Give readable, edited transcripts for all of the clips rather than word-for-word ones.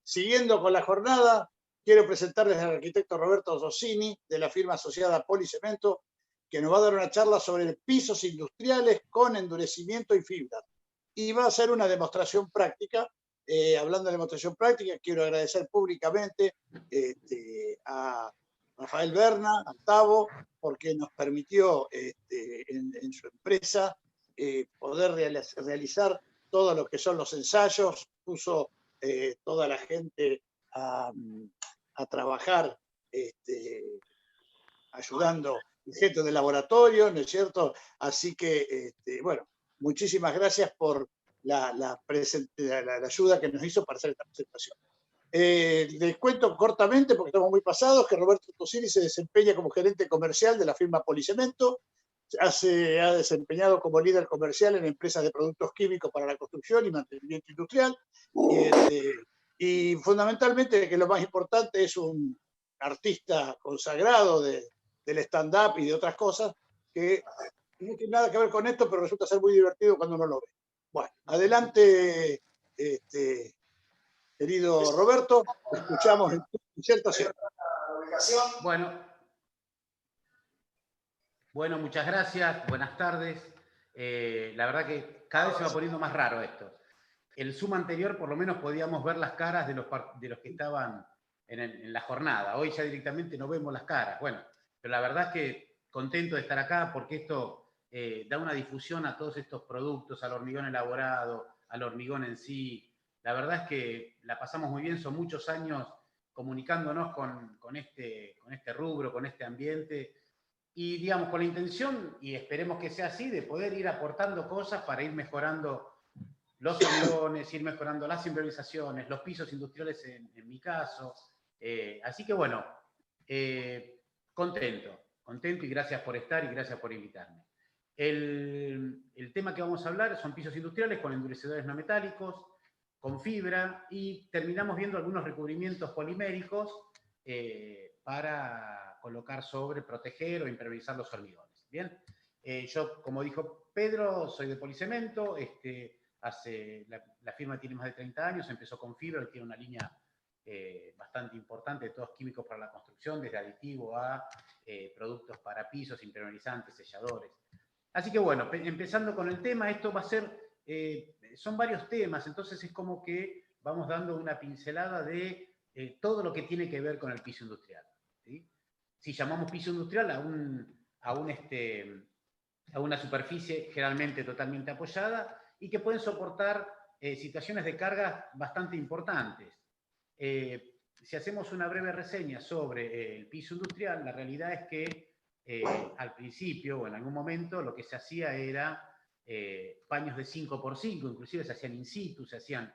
Siguiendo con la jornada, quiero presentarles al arquitecto Roberto Rossini, de la firma asociada Policemento, que nos va a dar una charla sobre pisos industriales con endurecimiento y fibra. Y va a ser una demostración práctica. Hablando de demostración práctica, quiero agradecer públicamente a Rafael Berna, a Tavo, porque nos permitió en su empresa poder realizar todo lo que son los ensayos, puso toda la gente a trabajar ayudando gente de laboratorio, ¿no es cierto? Así que, bueno, muchísimas gracias por la ayuda que nos hizo para hacer esta presentación. Les cuento cortamente, porque estamos muy pasados, que Roberto Tosini se desempeña como gerente comercial de la firma Policemento, ha desempeñado como líder comercial en empresas de productos químicos para la construcción y mantenimiento industrial, y fundamentalmente, que lo más importante, es un artista consagrado del stand-up y de otras cosas, que no tiene nada que ver con esto, pero resulta ser muy divertido cuando uno lo ve. Bueno, adelante, querido Roberto, escuchamos en tu disertación. Bueno, muchas gracias, buenas tardes. La verdad que cada vez se va poniendo más raro esto. El Zoom anterior por lo menos podíamos ver las caras de los que estaban en la jornada. Hoy ya directamente no vemos las caras. Bueno, pero la verdad es que contento de estar acá porque esto da una difusión a todos estos productos, al hormigón elaborado, al hormigón en sí. La verdad es que la pasamos muy bien, son muchos años comunicándonos con este rubro, con este ambiente, y digamos con la intención, y esperemos que sea así, de poder ir aportando cosas para ir mejorando los hormigones, ir mejorando las improvisaciones, los pisos industriales en mi caso. Así que bueno, contento y gracias por estar y gracias por invitarme. El tema que vamos a hablar son pisos industriales con endurecedores no metálicos, con fibra, y terminamos viendo algunos recubrimientos poliméricos para colocar sobre, proteger o impermeabilizar los hormigones. Bien, yo, como dijo Pedro, soy de Policemento. La firma tiene más de 30 años, empezó con fibra y tiene una línea bastante importante de todos químicos para la construcción, desde aditivo a productos para pisos, impermeabilizantes, selladores. Así que bueno, empezando con el tema, esto va a ser, son varios temas, entonces es como que vamos dando una pincelada de todo lo que tiene que ver con el piso industrial, ¿sí? Si llamamos piso industrial a una superficie generalmente totalmente apoyada y que pueden soportar situaciones de carga bastante importantes. Si hacemos una breve reseña sobre el piso industrial, la realidad es que al principio o en algún momento lo que se hacía era paños de 5x5, inclusive se hacían in situ, se hacían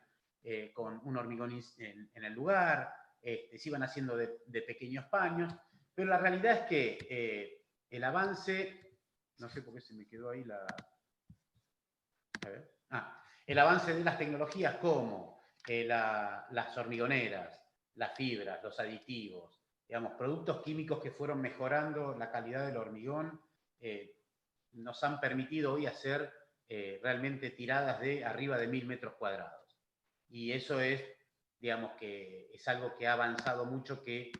con un hormigón en el lugar, se iban haciendo de pequeños paños, pero la realidad es que el avance, no sé por qué se me quedó ahí la... A ver. El avance de las tecnologías como las hormigoneras, las fibras, los aditivos, digamos, productos químicos que fueron mejorando la calidad del hormigón, nos han permitido hoy hacer realmente tiradas de arriba de 1000 metros cuadrados. Y eso es, digamos, que es algo que ha avanzado mucho, que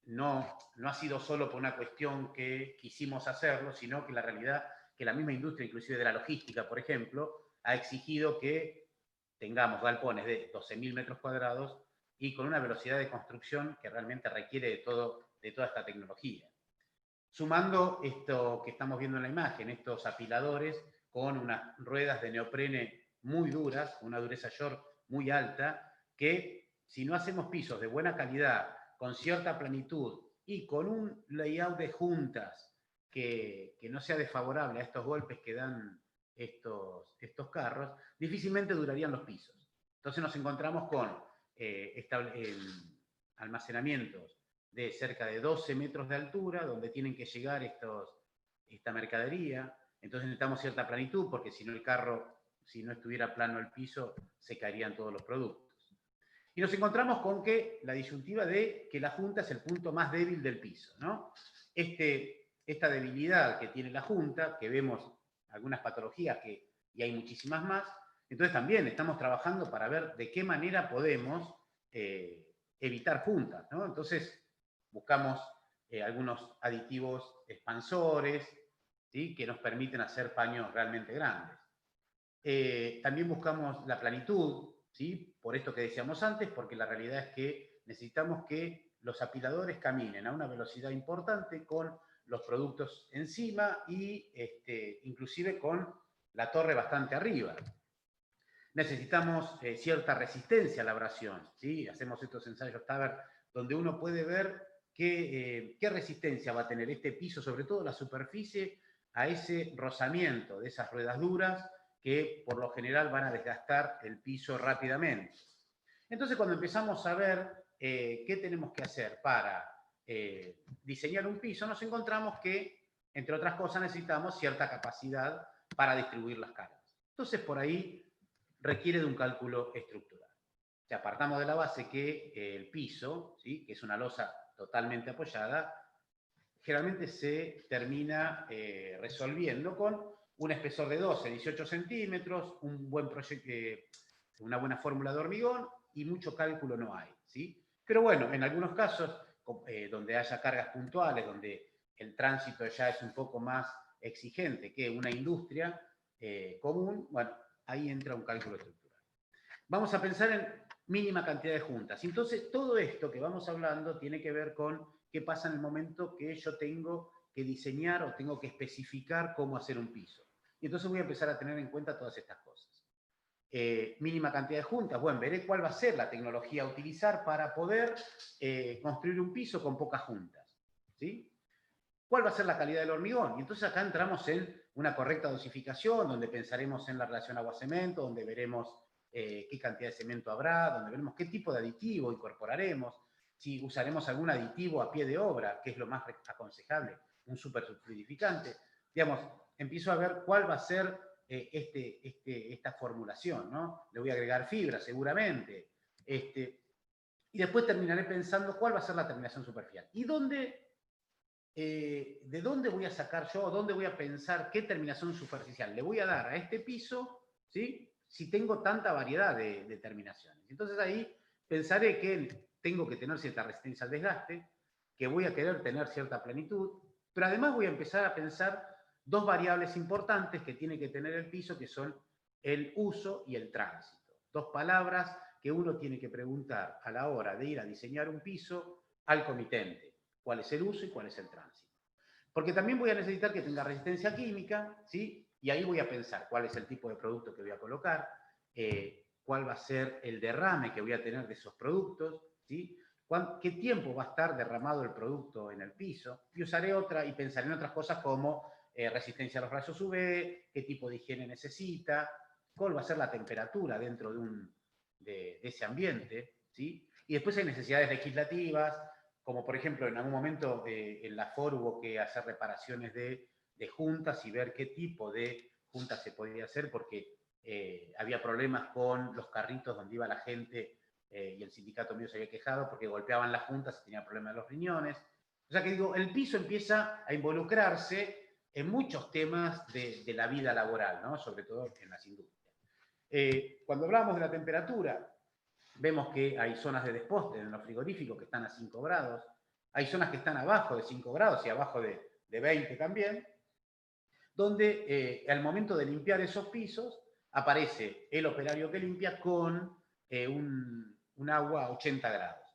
no ha sido solo por una cuestión que quisimos hacerlo, sino que la realidad que la misma industria, inclusive de la logística, por ejemplo, ha exigido que tengamos galpones de 12.000 metros cuadrados y con una velocidad de construcción que realmente requiere de toda esta tecnología. Sumando esto que estamos viendo en la imagen, estos apiladores con unas ruedas de neoprene muy duras, una dureza York muy alta, que si no hacemos pisos de buena calidad, con cierta planitud y con un layout de juntas que no sea desfavorable a estos golpes que dan estos carros, difícilmente durarían los pisos. Entonces nos encontramos con almacenamientos de cerca de 12 metros de altura, donde tienen que llegar esta mercadería. Entonces necesitamos cierta planitud, porque si no el carro, si no estuviera plano el piso, se caerían todos los productos. Y nos encontramos con que la disyuntiva de que la junta es el punto más débil del piso, ¿no? Esta debilidad que tiene la junta, que vemos algunas patologías y hay muchísimas más, entonces también estamos trabajando para ver de qué manera podemos evitar juntas, ¿no? Entonces buscamos algunos aditivos expansores, ¿sí? Que nos permiten hacer paños realmente grandes. También buscamos la planitud, ¿sí? Por esto que decíamos antes, porque la realidad es que necesitamos que los apiladores caminen a una velocidad importante con los productos encima y inclusive con la torre bastante arriba. Necesitamos cierta resistencia a la abrasión, ¿sí? Hacemos estos ensayos Taber donde uno puede ver qué resistencia va a tener este piso, sobre todo la superficie, a ese rozamiento de esas ruedas duras que por lo general van a desgastar el piso rápidamente. Entonces, cuando empezamos a ver qué tenemos que hacer para diseñar un piso, nos encontramos que, entre otras cosas, necesitamos cierta capacidad para distribuir las cargas. Entonces, por ahí requiere de un cálculo estructural. O sea, partamos de la base que el piso, ¿sí? Que es una losa totalmente apoyada, generalmente se termina resolviendo con un espesor de 12, 18 centímetros, una buena fórmula de hormigón y mucho cálculo no hay, ¿sí? Pero bueno, en algunos casos, donde haya cargas puntuales, donde el tránsito ya es un poco más exigente que una industria común, bueno, ahí entra un cálculo estructural. Vamos a pensar en mínima cantidad de juntas. Entonces, todo esto que vamos hablando tiene que ver con qué pasa en el momento que yo tengo que diseñar o tengo que especificar cómo hacer un piso. Y entonces voy a empezar a tener en cuenta todas estas cosas. Mínima cantidad de juntas. Bueno, veré cuál va a ser la tecnología a utilizar para poder construir un piso con pocas juntas, ¿sí? ¿Cuál va a ser la calidad del hormigón? Y entonces acá entramos en una correcta dosificación, donde pensaremos en la relación agua-cemento, donde veremos qué cantidad de cemento habrá, donde veremos qué tipo de aditivo incorporaremos, si usaremos algún aditivo a pie de obra, que es lo más aconsejable, un superfluidificante. Digamos, empiezo a ver cuál va a ser esta formulación, ¿no? Le voy a agregar fibra, seguramente. Y después terminaré pensando cuál va a ser la terminación superficial. ¿Y de dónde voy a sacar yo, dónde voy a pensar qué terminación superficial le voy a dar a este piso, ¿sí? Si tengo tanta variedad de terminaciones? Entonces ahí pensaré que tengo que tener cierta resistencia al desgaste, que voy a querer tener cierta plenitud, pero además voy a empezar a pensar dos variables importantes que tiene que tener el piso, que son el uso y el tránsito. Dos palabras que uno tiene que preguntar a la hora de ir a diseñar un piso al comitente. ¿Cuál es el uso y cuál es el tránsito? Porque también voy a necesitar que tenga resistencia química, ¿sí? Y ahí voy a pensar cuál es el tipo de producto que voy a colocar, cuál va a ser el derrame que voy a tener de esos productos, ¿sí? ¿Qué tiempo va a estar derramado el producto en el piso? Y usaré y pensaré en otras cosas como resistencia a los rayos UV, qué tipo de higiene necesita, cuál va a ser la temperatura dentro de ese ambiente, ¿sí? Y después hay necesidades legislativas, como por ejemplo en algún momento en la FOR hubo que hacer reparaciones de juntas y ver qué tipo de juntas se podía hacer, porque había problemas con los carritos donde iba la gente y el sindicato mío se había quejado porque golpeaban las juntas y tenía problemas de los riñones. O sea que digo, el piso empieza a involucrarse en muchos temas de la vida laboral, ¿no? Sobre todo en las industrias. Cuando hablamos de la temperatura, vemos que hay zonas de desposte en los frigoríficos que están a 5 grados, hay zonas que están abajo de 5 grados y abajo de 20 también, donde al momento de limpiar esos pisos aparece el operario que limpia con un agua a 80 grados.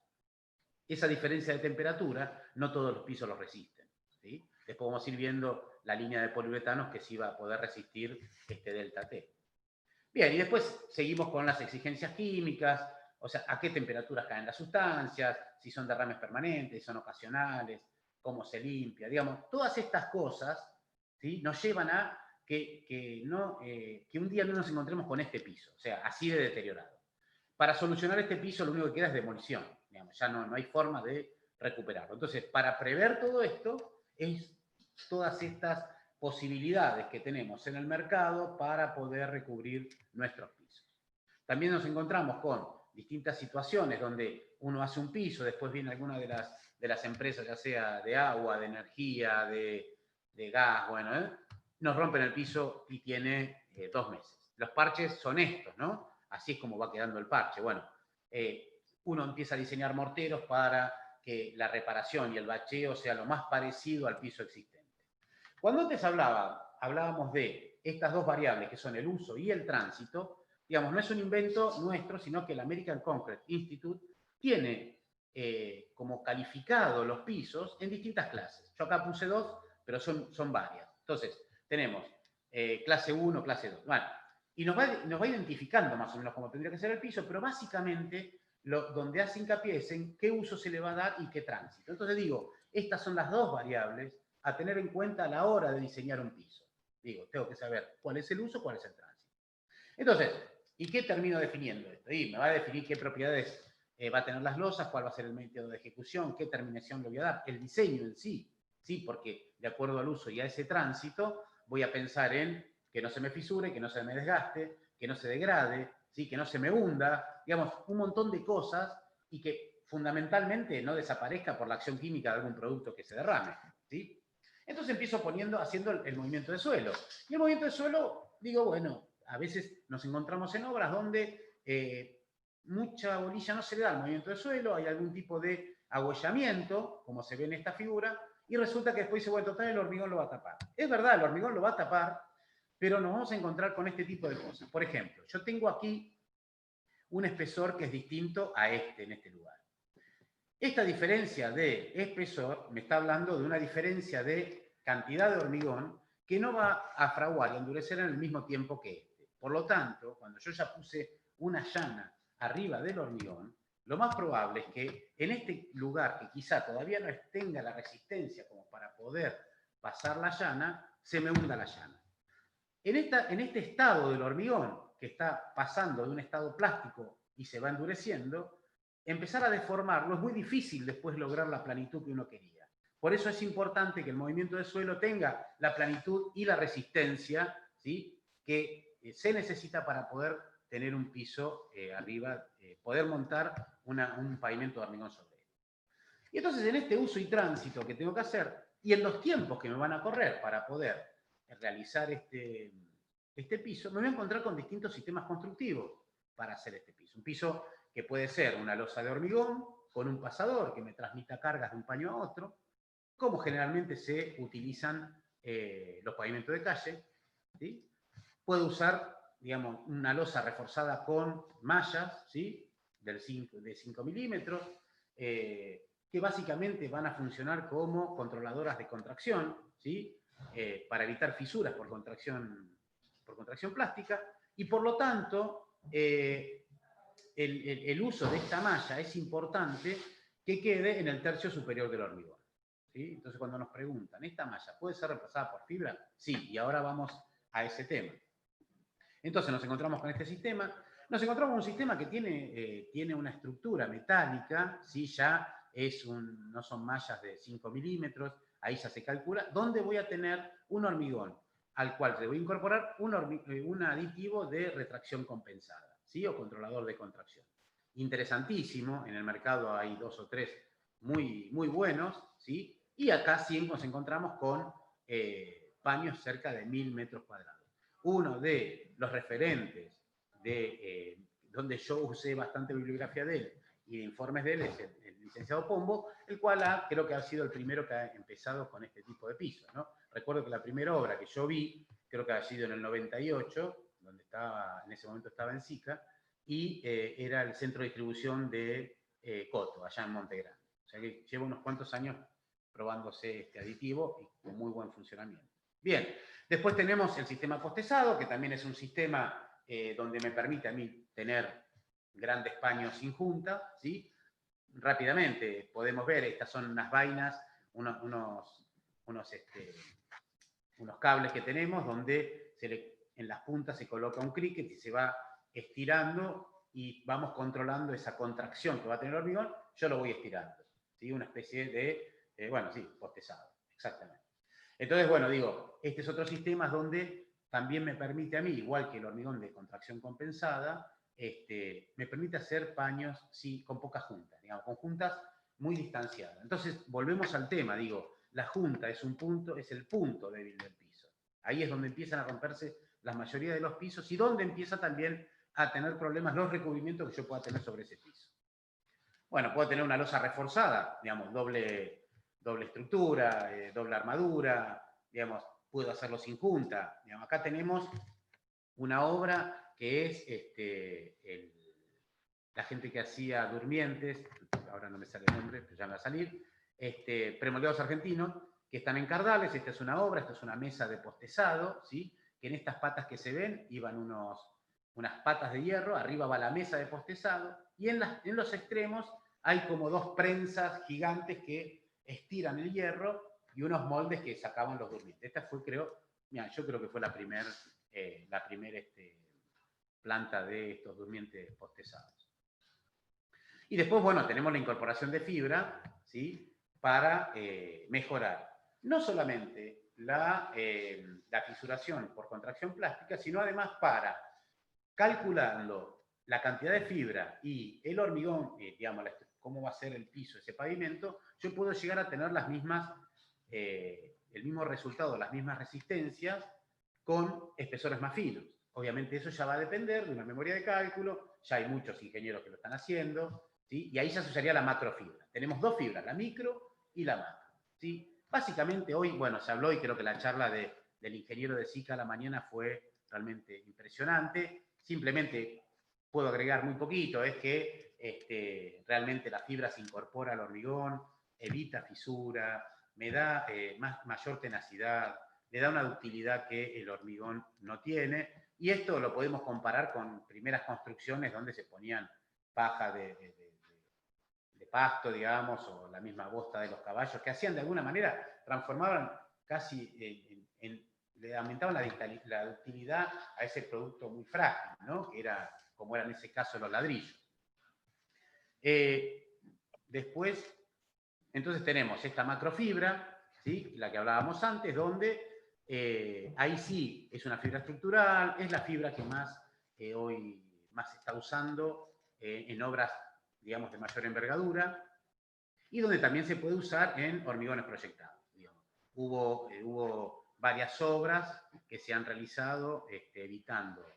Esa diferencia de temperatura no todos los pisos lo resisten, ¿sí? Después vamos a ir viendo la línea de poliuretanos que sí va a poder resistir este delta T. Bien, y después seguimos con las exigencias químicas, o sea, a qué temperaturas caen las sustancias, si son derrames permanentes, si son ocasionales, cómo se limpia, digamos, todas estas cosas, ¿sí? Nos llevan a que un día no nos encontremos con este piso, o sea, así de deteriorado. Para solucionar este piso lo único que queda es demolición, digamos, ya no hay forma de recuperarlo. Entonces, para prever todo esto, es todas estas posibilidades que tenemos en el mercado para poder recubrir nuestros pisos. También nos encontramos con distintas situaciones donde uno hace un piso, después viene alguna de las empresas, ya sea de agua, de energía, de gas, bueno, nos rompen el piso y tiene 2 meses. Los parches son estos, ¿no? Así es como va quedando el parche. Bueno, uno empieza a diseñar morteros para que la reparación y el bacheo sea lo más parecido al piso existente. Cuando antes hablábamos de estas dos variables, que son el uso y el tránsito, digamos, no es un invento nuestro, sino que el American Concrete Institute tiene como calificado los pisos en distintas clases. Yo acá puse dos, pero son varias. Entonces, tenemos clase 1, clase 2. Bueno, y nos va identificando más o menos cómo tendría que ser el piso, pero básicamente donde hace hincapié es en qué uso se le va a dar y qué tránsito. Entonces digo, estas son las dos variables a tener en cuenta a la hora de diseñar un piso. Digo, tengo que saber cuál es el uso, cuál es el tránsito. Entonces, ¿y qué termino definiendo esto? Y me va a definir qué propiedades va a tener las losas, cuál va a ser el método de ejecución, qué terminación le voy a dar, el diseño en sí, ¿sí? Porque de acuerdo al uso y a ese tránsito, voy a pensar en que no se me fisure, que no se me desgaste, que no se degrade, ¿sí? Que no se me hunda, digamos, un montón de cosas y que fundamentalmente no desaparezca por la acción química de algún producto que se derrame, ¿sí? Entonces empiezo haciendo el movimiento de suelo. Y el movimiento de suelo, digo, bueno, a veces nos encontramos en obras donde mucha bolilla no se le da al movimiento de suelo, hay algún tipo de agüellamiento, como se ve en esta figura, y resulta que después dice, bueno, total, el hormigón lo va a tapar. Es verdad, el hormigón lo va a tapar, pero nos vamos a encontrar con este tipo de cosas. Por ejemplo, yo tengo aquí un espesor que es distinto a en este lugar. Esta diferencia de espesor me está hablando de una diferencia de cantidad de hormigón que no va a fraguar y endurecer en el mismo tiempo que este. Por lo tanto, cuando yo ya puse una llana arriba del hormigón, lo más probable es que en este lugar que quizá todavía no tenga la resistencia como para poder pasar la llana, se me hunda la llana. En este estado del hormigón, que está pasando de un estado plástico y se va endureciendo, empezar a deformarlo es muy difícil después lograr la planitud que uno quería. Por eso es importante que el movimiento de suelo tenga la planitud y la resistencia, ¿sí? Que se necesita para poder tener un piso arriba, poder montar un pavimento de hormigón sobre él. Y entonces en este uso y tránsito que tengo que hacer, y en los tiempos que me van a correr para poder realizar este piso, me voy a encontrar con distintos sistemas constructivos para hacer este piso. Un piso que puede ser una losa de hormigón con un pasador que me transmita cargas de un paño a otro, como generalmente se utilizan los pavimentos de calle, ¿sí? Puedo usar, digamos, una losa reforzada con mallas, ¿sí? De 5 milímetros, que básicamente van a funcionar como controladoras de contracción, ¿sí? Para evitar fisuras por contracción plástica, y por lo tanto, el uso de esta malla es importante que quede en el tercio superior del hormigón, ¿sí? Entonces, cuando nos preguntan, ¿esta malla puede ser reemplazada por fibra? Sí, y ahora vamos a ese tema. Entonces nos encontramos con este sistema. Nos encontramos con un sistema que tiene una estructura metálica, ¿sí? Ya no son mallas de 5 milímetros, ahí ya se calcula, donde voy a tener un hormigón al cual le voy a incorporar un aditivo de retracción compensada, ¿sí? O controlador de contracción. Interesantísimo, en el mercado hay 2 o 3 muy, muy buenos, ¿sí? Y acá sí nos encontramos con paños cerca de 1000 metros cuadrados. Uno de los referentes de donde yo usé bastante bibliografía de él y de informes de él es el licenciado Pombo, el cual creo que ha sido el primero que ha empezado con este tipo de pisos, ¿no? Recuerdo que la primera obra que yo vi, creo que ha sido en el 98, donde en ese momento estaba en SICA, y era el centro de distribución de Coto, allá en Montegrande. O sea que llevo unos cuantos años probándose este aditivo y con muy buen funcionamiento. Bien, después tenemos el sistema postezado, que también es un sistema donde me permite a mí tener grandes paños sin junta, ¿sí? Rápidamente podemos ver, estas son unas vainas, unos cables que tenemos donde en las puntas se coloca un cricket y se va estirando y vamos controlando esa contracción que va a tener el hormigón, yo lo voy estirando, ¿sí? Una especie de, bueno, sí, postezado, exactamente. Entonces, bueno, digo, este es otro sistema donde también me permite a mí, igual que el hormigón de contracción compensada, me permite hacer paños, sí, con pocas juntas, digamos, con juntas muy distanciadas. Entonces, volvemos al tema, digo, la junta es el punto débil del piso. Ahí es donde empiezan a romperse la mayoría de los pisos y donde empieza también a tener problemas los recubrimientos que yo pueda tener sobre ese piso. Bueno, puedo tener una losa reforzada, digamos, doble estructura, doble armadura, digamos, puedo hacerlo sin junta. Digamos, acá tenemos una obra que es la gente que hacía durmientes, ahora no me sale el nombre, pero ya me va a salir, premoldeados argentinos, que están en Cardales. Esta es una obra, esta es una mesa de postezado, ¿sí? Que en estas patas que se ven iban unas patas de hierro, arriba va la mesa de postezado, y en los extremos hay como dos prensas gigantes que estiran el hierro y unos moldes que sacaban los durmientes. Esta fue, yo creo que fue la primer planta de estos durmientes postezados. Y después, bueno, tenemos la incorporación de fibra, ¿sí? Para mejorar no solamente la fisuración por contracción plástica, sino además para, calculando la cantidad de fibra y el hormigón, digamos, cómo va a ser el piso, ese pavimento, yo puedo llegar a tener las mismas, el mismo resultado, las mismas resistencias con espesores más finos. Obviamente eso ya va a depender de una memoria de cálculo, ya hay muchos ingenieros que lo están haciendo, ¿sí? Y ahí ya se usaría la macrofibra. Tenemos dos fibras, la micro y la macro, ¿sí? Básicamente hoy, bueno, se habló y creo que la charla del ingeniero de SICA a la mañana fue realmente impresionante. Simplemente puedo agregar muy poquito, es que realmente la fibra se incorpora al hormigón, evita fisura, me da mayor tenacidad, le da una ductilidad que el hormigón no tiene, y esto lo podemos comparar con primeras construcciones donde se ponían paja de pasto, digamos, o la misma bosta de los caballos, que hacían de alguna manera, transformaban casi le aumentaban la ductilidad a ese producto muy frágil, ¿no? Que era, como era en ese caso, los ladrillos. Después, entonces tenemos esta macrofibra, ¿sí? La que hablábamos antes, donde ahí sí es una fibra estructural, es la fibra que hoy más se está usando en obras, digamos, de mayor envergadura, y donde también se puede usar en hormigones proyectados. Digamos. Hubo varias obras que se han realizado evitando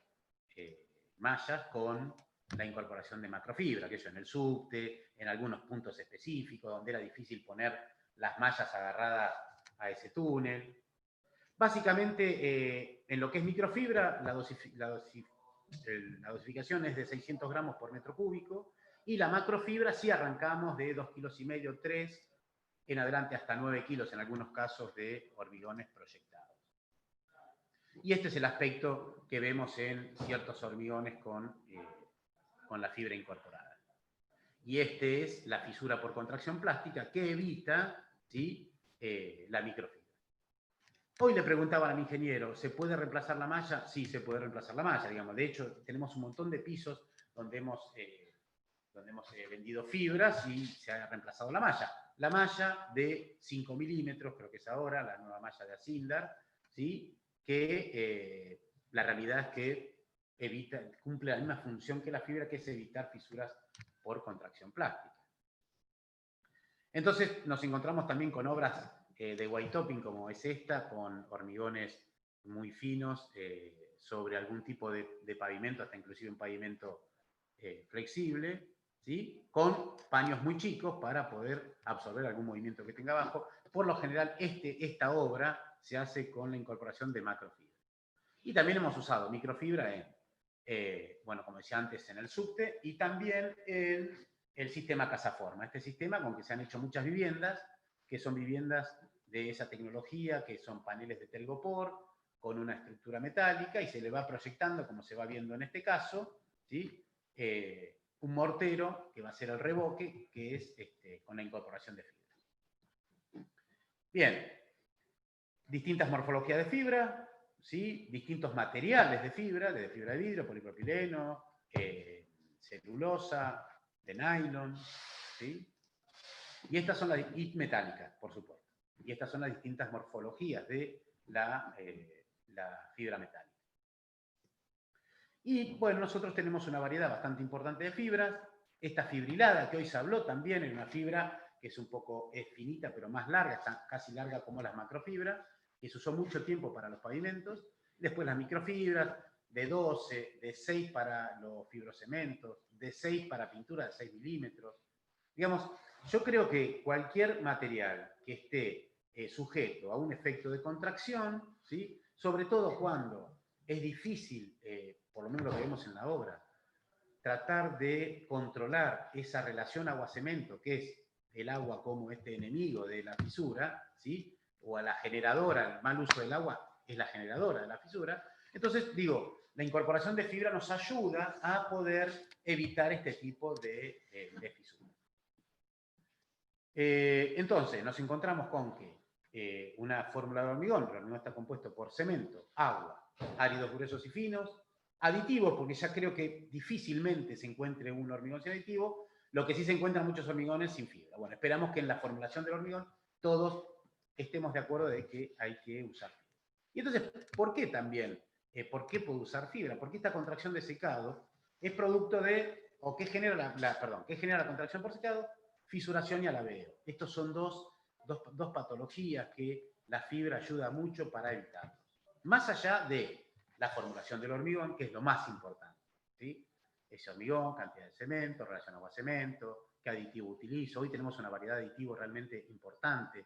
mallas con la incorporación de macrofibra, que eso en el subte, en algunos puntos específicos, donde era difícil poner las mallas agarradas a ese túnel. Básicamente, en lo que es microfibra, la dosificación es de 600 gramos por metro cúbico, y la macrofibra sí arrancamos de 2,5 kilos, 3, en adelante hasta 9 kilos en algunos casos de hormigones proyectados. Y este es el aspecto que vemos en ciertos hormigones con la fibra incorporada. Y este es la fisura por contracción plástica que evita, ¿sí? La microfibra. Hoy le preguntaban al ingeniero, ¿se puede reemplazar la malla? Sí, se puede reemplazar la malla, digamos. De hecho, tenemos un montón de pisos donde hemos vendido fibras y se ha reemplazado la malla. La malla de 5 milímetros, creo que es ahora, la nueva malla de Asindar, ¿sí? Que la realidad es que cumple la misma función que la fibra, que es evitar fisuras por contracción plástica. Entonces nos encontramos también con obras de white topping como es esta, con hormigones muy finos sobre algún tipo de pavimento, hasta inclusive un pavimento flexible, ¿sí? Con paños muy chicos para poder absorber algún movimiento que tenga abajo. Por lo general, esta obra se hace con la incorporación de macrofibra. Y también hemos usado microfibra bueno, como decía antes, en el subte, y también en el sistema Casaforma. Este sistema con que se han hecho muchas viviendas, que son viviendas de esa tecnología, que son paneles de telgopor, con una estructura metálica, y se le va proyectando, como se va viendo en este caso, ¿sí? Un mortero que va a ser el revoque, que es con la incorporación de fibra. Bien, distintas morfologías de fibra, ¿sí? Distintos materiales de fibra de vidrio, polipropileno, celulosa, de nylon, ¿sí? Y estas son y metálicas, por supuesto. Y estas son las distintas morfologías de la fibra metálica. Y bueno, nosotros tenemos una variedad bastante importante de fibras. Esta fibrilada que hoy se habló también es una fibra que es finita, pero más larga, está casi larga como las macrofibras, que se usó mucho tiempo para los pavimentos. Después las microfibras de 12, de 6 para los fibrocementos, de 6 para pintura de 6 milímetros. Digamos, yo creo que cualquier material que esté sujeto a un efecto de contracción, ¿sí? Sobre todo cuando es difícil, por lo menos lo que vemos en la obra, tratar de controlar esa relación agua-cemento, que es el agua como este enemigo de la fisura, ¿sí? O a la generadora, el mal uso del agua es la generadora de la fisura. Entonces, digo, la incorporación de fibra nos ayuda a poder evitar este tipo de fisura. Entonces, nos encontramos con que una fórmula de hormigón, el hormigón está compuesto por cemento, agua, áridos gruesos y finos, aditivos, porque ya creo que difícilmente se encuentre un hormigón sin aditivo, lo que sí se encuentran muchos hormigones sin fibra. Bueno, esperamos que en la formulación del hormigón todos estemos de acuerdo de que hay que usar fibra. Y entonces, ¿por qué también? ¿Por qué puedo usar fibra? Porque esta contracción de secado es producto de, o ¿qué genera ¿qué genera la contracción por secado? Fisuración y alabeo. Estos son dos patologías que la fibra ayuda mucho para evitar. Más allá de la formulación del hormigón, que es lo más importante, ¿sí? Ese hormigón, cantidad de cemento, relación agua-cemento, qué aditivo utilizo. Hoy tenemos una variedad de aditivos realmente importante,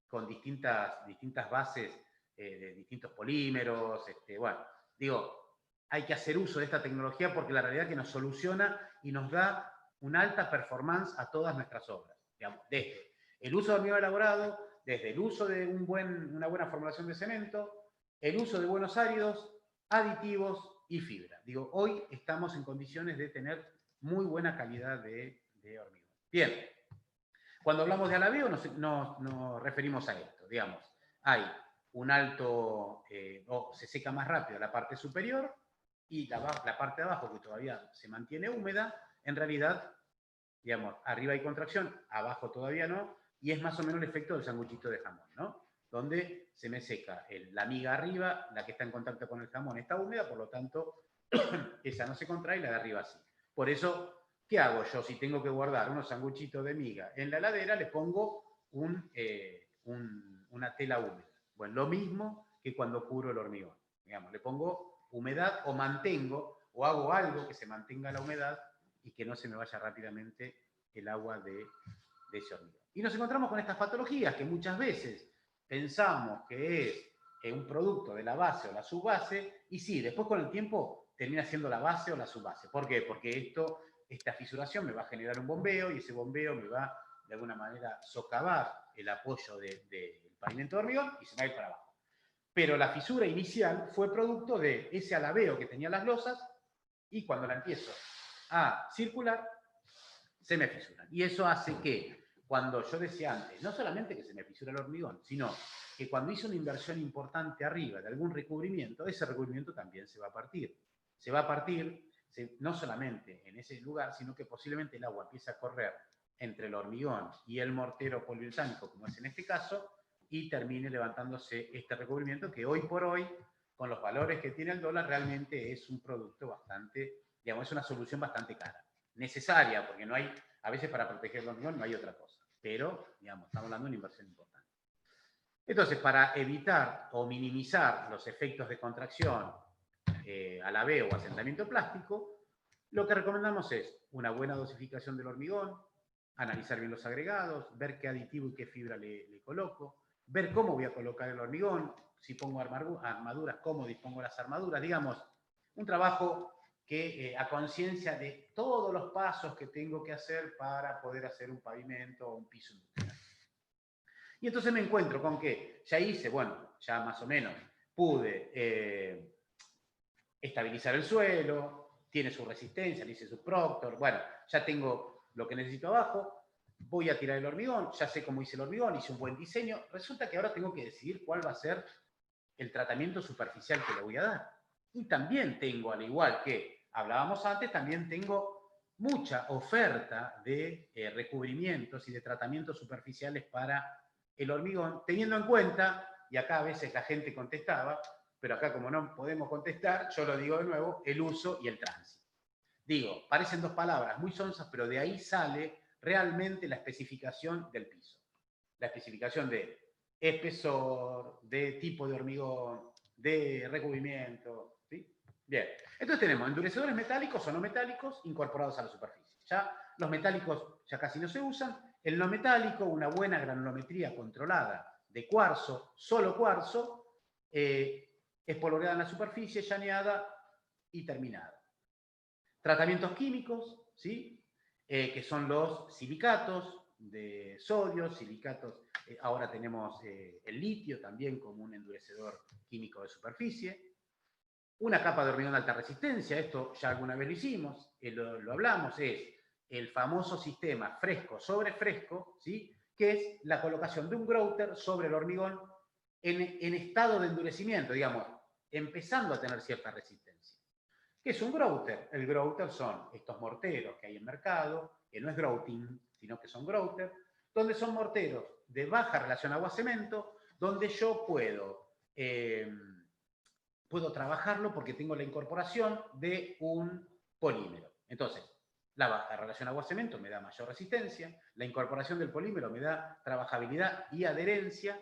con distintas bases de distintos polímeros. Bueno, digo, hay que hacer uso de esta tecnología porque la realidad es que nos soluciona y nos da una alta performance a todas nuestras obras. Digamos, desde el uso de hormigón elaborado, desde el uso de una buena formulación de cemento, el uso de buenos áridos, aditivos y fibra. Digo, hoy estamos en condiciones de tener muy buena calidad de hormigón. Bien, cuando hablamos de alabeo nos referimos a esto, digamos, hay un alto, o se seca más rápido la parte superior y la parte de abajo, que todavía se mantiene húmeda, en realidad, digamos, arriba hay contracción, abajo todavía no, y es más o menos el efecto del sanguchito de jamón, ¿no? Donde se me seca la miga arriba, la que está en contacto con el jamón está húmeda, por lo tanto, esa no se contrae y la de arriba sí. Por eso, ¿qué hago yo? Si tengo que guardar unos sanguchitos de miga en la heladera, le pongo una tela húmeda. Bueno, lo mismo que cuando cubro el hormigón. Digamos, le pongo humedad o mantengo, o hago algo que se mantenga la humedad y que no se me vaya rápidamente el agua de ese hormigón. Y nos encontramos con estas patologías que muchas veces pensamos que es un producto de la base o la subbase, y sí, después con el tiempo termina siendo la base o la subbase. ¿Por qué? Porque esta fisuración me va a generar un bombeo y ese bombeo me va de alguna manera socavar el apoyo del pavimento de hormigón y se va a ir para abajo. Pero la fisura inicial fue producto de ese alabeo que tenía las losas y cuando la empiezo a circular, se me fisuran. Y eso hace que, cuando yo decía antes, no solamente que se me fisura el hormigón, sino que cuando hice una inversión importante arriba de algún recubrimiento, ese recubrimiento también se va a partir. Se va a partir no solamente en ese lugar, sino que posiblemente el agua empiece a correr entre el hormigón y el mortero poliuretánico, como es en este caso, y termine levantándose este recubrimiento que hoy por hoy, con los valores que tiene el dólar, realmente es un producto bastante, digamos, es una solución bastante cara. Necesaria, porque no hay, a veces para proteger el hormigón no hay otra cosa. Pero, digamos, estamos hablando de una inversión importante. Entonces, para evitar o minimizar los efectos de contracción, alabeo o asentamiento plástico, lo que recomendamos es una buena dosificación del hormigón, analizar bien los agregados, ver qué aditivo y qué fibra le coloco, ver cómo voy a colocar el hormigón, si pongo armaduras, cómo dispongo las armaduras, digamos, un trabajo que a conciencia de todos los pasos que tengo que hacer para poder hacer un pavimento o un piso industrial. Y entonces me encuentro con que ya hice, bueno, ya más o menos pude estabilizar el suelo, tiene su resistencia, le hice su proctor, bueno, ya tengo lo que necesito abajo, voy a tirar el hormigón, ya sé cómo hice el hormigón, hice un buen diseño, resulta que ahora tengo que decidir cuál va a ser el tratamiento superficial que le voy a dar. Y también tengo, al igual que hablábamos antes, también tengo mucha oferta de recubrimientos y de tratamientos superficiales para el hormigón, teniendo en cuenta, y acá a veces la gente contestaba, pero acá como no podemos contestar, yo lo digo de nuevo, el uso y el tránsito. Digo, parecen dos palabras muy sonsas, pero de ahí sale realmente la especificación del piso. La especificación de espesor, de tipo de hormigón, de recubrimiento, ¿sí? Bien, entonces tenemos endurecedores metálicos o no metálicos incorporados a la superficie. Ya los metálicos ya casi no se usan. El no metálico, una buena granulometría controlada de cuarzo, solo cuarzo, espolvoreada en la superficie, llaneada y terminada. Tratamientos químicos, ¿sí? Que son los silicatos de sodio, silicatos, ahora tenemos el litio también como un endurecedor químico de superficie. Una capa de hormigón de alta resistencia, esto ya alguna vez lo hicimos, lo hablamos, es el famoso sistema fresco sobre fresco, ¿sí? Que es la colocación de un grouter sobre el hormigón en estado de endurecimiento, digamos, empezando a tener cierta resistencia. ¿Qué es un grouter? El grouter son estos morteros que hay en mercado, que no es grouting, sino que son grouter, donde son morteros de baja relación agua-cemento, donde yo puedo trabajarlo porque tengo la incorporación de un polímero. Entonces, la baja relación agua-cemento me da mayor resistencia, la incorporación del polímero me da trabajabilidad y adherencia,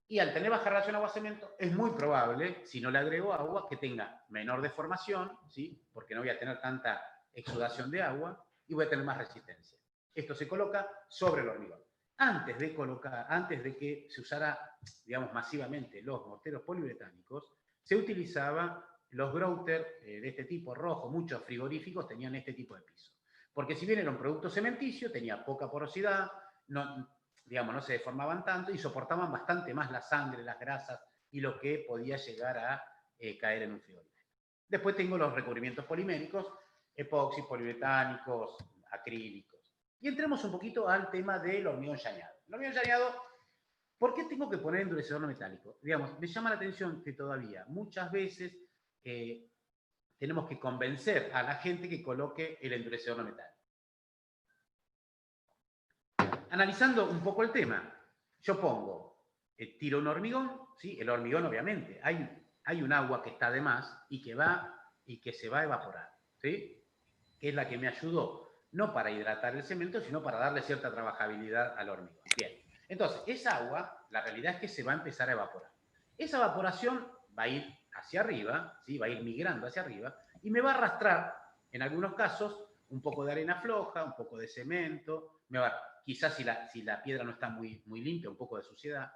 y al tener baja relación agua-cemento, es muy probable, si no le agrego agua, que tenga menor deformación, ¿sí? Porque no voy a tener tanta exudación de agua y voy a tener más resistencia. Esto se coloca sobre el hormigón. Antes de que se usara, digamos, masivamente los morteros poliuretánicos, se utilizaba los grouters de este tipo rojo, muchos frigoríficos tenían este tipo de piso. Porque si bien era un producto cementicio, tenía poca porosidad, no se deformaban tanto y soportaban bastante más la sangre, las grasas y lo que podía llegar a caer en un frigorífico. Después tengo los recubrimientos poliméricos, epoxi, poliuretánicos, acrílicos. Y entremos un poquito al tema del hormigón llaneado. El hormigón llaneado, ¿por qué tengo que poner endurecedor no metálico? Digamos, me llama la atención que todavía muchas veces tenemos que convencer a la gente que coloque el endurecedor no metálico. Analizando un poco el tema, yo pongo, tiro un hormigón, ¿sí? El hormigón obviamente, hay un agua que está de más y que se va a evaporar, ¿sí? Que es la que me ayudó, no para hidratar el cemento, sino para darle cierta trabajabilidad al hormigón. Bien, entonces, esa agua, la realidad es que se va a empezar a evaporar. Esa evaporación va a ir hacia arriba, ¿sí? Va a ir migrando hacia arriba, y me va a arrastrar, en algunos casos, un poco de arena floja, un poco de cemento, quizás si la piedra no está muy limpia, un poco de suciedad,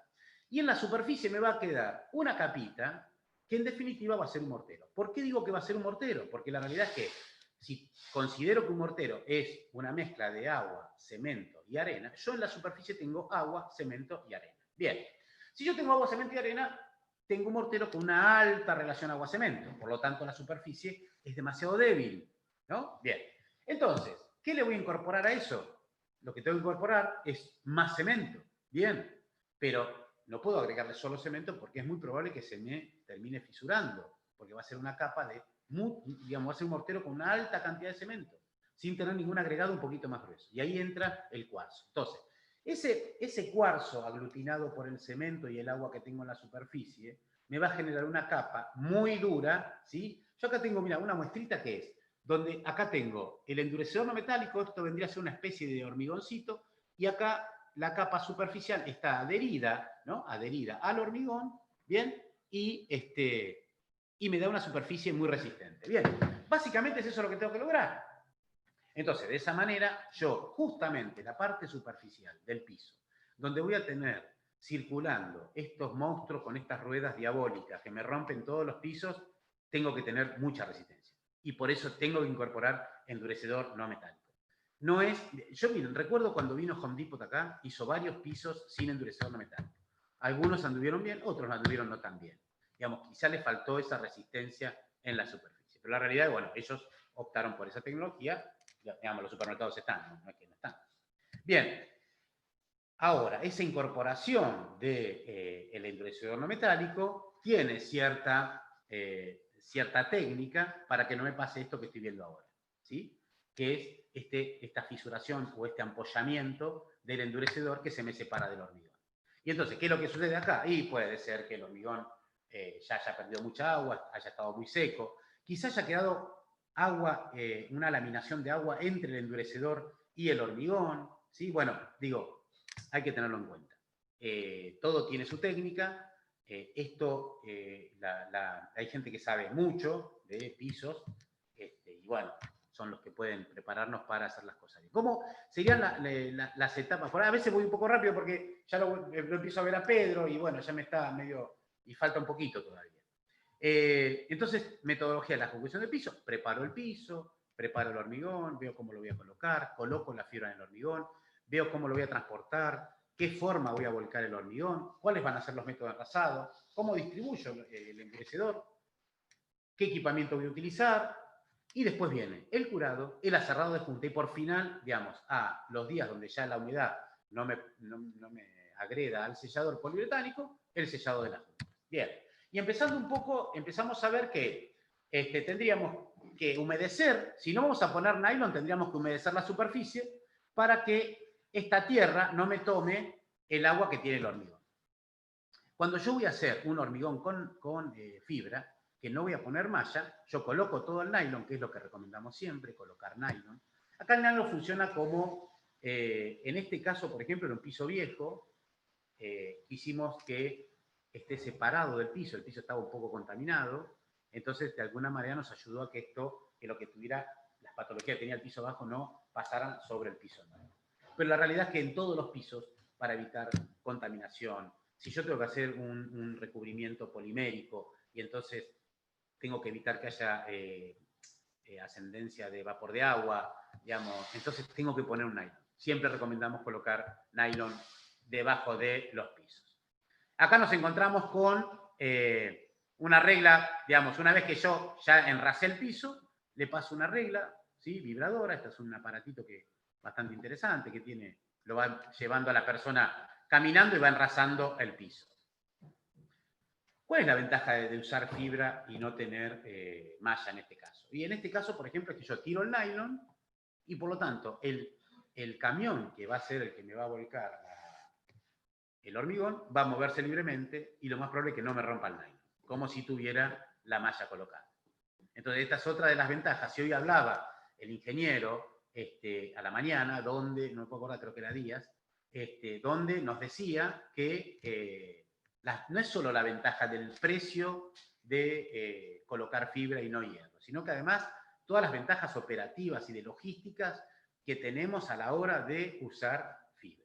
y en la superficie me va a quedar una capita que en definitiva va a ser un mortero. ¿Por qué digo que va a ser un mortero? Porque la realidad es que si considero que un mortero es una mezcla de agua, cemento y arena, yo en la superficie tengo agua, cemento y arena. Bien, si yo tengo agua, cemento y arena, tengo un mortero con una alta relación agua-cemento, por lo tanto la superficie es demasiado débil, ¿no? Bien, entonces, ¿qué le voy a incorporar a eso? Lo que tengo que incorporar es más cemento, bien, pero no puedo agregarle solo cemento porque es muy probable que se me termine fisurando, porque va a ser una capa de, digamos, va a ser un mortero con una alta cantidad de cemento, sin tener ningún agregado un poquito más grueso. Y ahí entra el cuarzo. Entonces, ese cuarzo aglutinado por el cemento y el agua que tengo en la superficie me va a generar una capa muy dura, ¿sí? Yo acá tengo, mira, una muestrita que es, donde acá tengo el endurecedor no metálico, esto vendría a ser una especie de hormigoncito, y acá la capa superficial está adherida, ¿no? Adherida al hormigón, ¿bien? Y me da una superficie muy resistente. Bien, básicamente es eso lo que tengo que lograr. Entonces, de esa manera, yo justamente la parte superficial del piso, donde voy a tener circulando estos monstruos con estas ruedas diabólicas que me rompen todos los pisos, tengo que tener mucha resistencia. Y por eso tengo que incorporar endurecedor no metálico. No es, yo miren, recuerdo cuando vino Home Depot acá, hizo varios pisos sin endurecedor no metálico. Algunos anduvieron bien, otros anduvieron no tan bien. Digamos, quizá le faltó esa resistencia en la superficie. Pero la realidad es, bueno, ellos optaron por esa tecnología, digamos, los supermercados están, no es que no están. Bien, ahora, esa incorporación del endurecedor no metálico tiene cierta técnica para que no me pase esto que estoy viendo ahora, ¿sí? Que es esta fisuración o este ampollamiento del endurecedor que se me separa del hormigón. Y entonces, ¿qué es lo que sucede acá? Y puede ser que el hormigón ya haya perdido mucha agua, haya estado muy seco, quizás haya quedado agua, una laminación de agua entre el endurecedor y el hormigón, ¿sí? Bueno, digo, hay que tenerlo en cuenta. Todo tiene su técnica. Hay gente que sabe mucho de pisos, y bueno, son los que pueden prepararnos para hacer las cosas bien. ¿Cómo serían las etapas? A veces voy un poco rápido porque ya lo empiezo a ver a Pedro y bueno, ya me está medio, y falta un poquito todavía. Entonces, metodología de la ejecución del piso, preparo el piso, preparo el hormigón, veo cómo lo voy a colocar, coloco la fibra en el hormigón, veo cómo lo voy a transportar, qué forma voy a volcar el hormigón, cuáles van a ser los métodos de enrasado, cómo distribuyo el endurecedor, qué equipamiento voy a utilizar, y después viene el curado, el aserrado de junta, y por final, digamos, a los días donde ya la humedad no me agreda al sellador poliuretánico, el sellado de la junta. Bien, y empezando un poco, empezamos a ver que tendríamos que humedecer, si no vamos a poner nylon, tendríamos que humedecer la superficie para que esta tierra no me tome el agua que tiene el hormigón. Cuando yo voy a hacer un hormigón con fibra, que no voy a poner malla, yo coloco todo el nylon, que es lo que recomendamos siempre, colocar nylon. Acá el nylon funciona como, en este caso, por ejemplo, en un piso viejo, quisimos que esté separado del piso, el piso estaba un poco contaminado, entonces de alguna manera nos ayudó a que lo que tuviera, las patologías que tenía el piso abajo no pasaran sobre el piso nuevo. Pero la realidad es que en todos los pisos, para evitar contaminación, si yo tengo que hacer un recubrimiento polimérico y entonces tengo que evitar que haya ascendencia de vapor de agua, digamos, entonces tengo que poner un nylon. Siempre recomendamos colocar nylon debajo de los pisos. Acá nos encontramos con una regla, digamos, una vez que yo ya enrasé el piso, le paso una regla, ¿sí? Vibradora, este es un aparatito que bastante interesante, que tiene, lo va llevando a la persona caminando y va enrasando el piso. ¿Cuál es la ventaja de usar fibra y no tener malla en este caso? Y en este caso, por ejemplo, es que yo tiro el nylon y por lo tanto el camión que va a ser el que me va a volcar el hormigón va a moverse libremente y lo más probable es que no me rompa el nylon, como si tuviera la malla colocada. Entonces, esta es otra de las ventajas. Si hoy hablaba el ingeniero a la mañana, donde, no me puedo acordar, creo que era Díaz, donde nos decía que no es solo la ventaja del precio de colocar fibra y no hierro, sino que además todas las ventajas operativas y de logísticas que tenemos a la hora de usar fibra.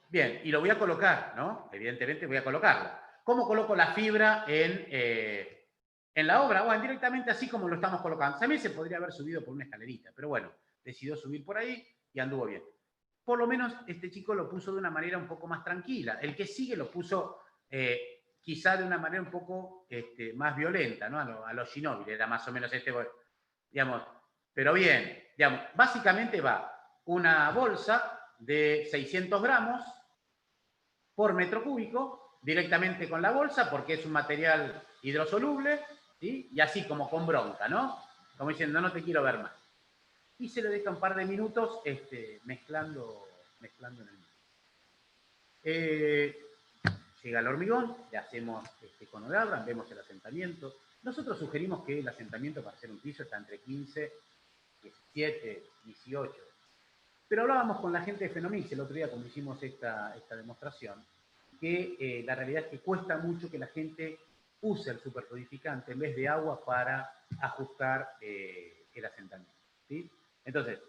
Bien, y lo voy a colocar, ¿no? Evidentemente voy a colocarla. ¿Cómo coloco la fibra en la obra? Bueno, directamente así como lo estamos colocando. También se podría haber subido por una escalerita, pero bueno, decidió subir por ahí y anduvo bien. Por lo menos este chico lo puso de una manera un poco más tranquila. El que sigue lo puso quizá de una manera un poco más violenta, ¿no? A lo Ginóbili, era más o menos digamos, pero bien, digamos, básicamente va una bolsa de 600 gramos por metro cúbico, directamente con la bolsa, porque es un material hidrosoluble, ¿sí? Y así como con bronca, ¿no? Como diciendo, no te quiero ver más. Y se lo deja un par de minutos mezclando en el mismo. Llega el hormigón, le hacemos conodabra, vemos el asentamiento. Nosotros sugerimos que el asentamiento para hacer un piso está entre 15, 17, 18. Pero hablábamos con la gente de Fenomix el otro día cuando hicimos esta demostración, que la realidad es que cuesta mucho que la gente use el superfluidificante en vez de agua para ajustar el asentamiento, ¿sí? Entonces,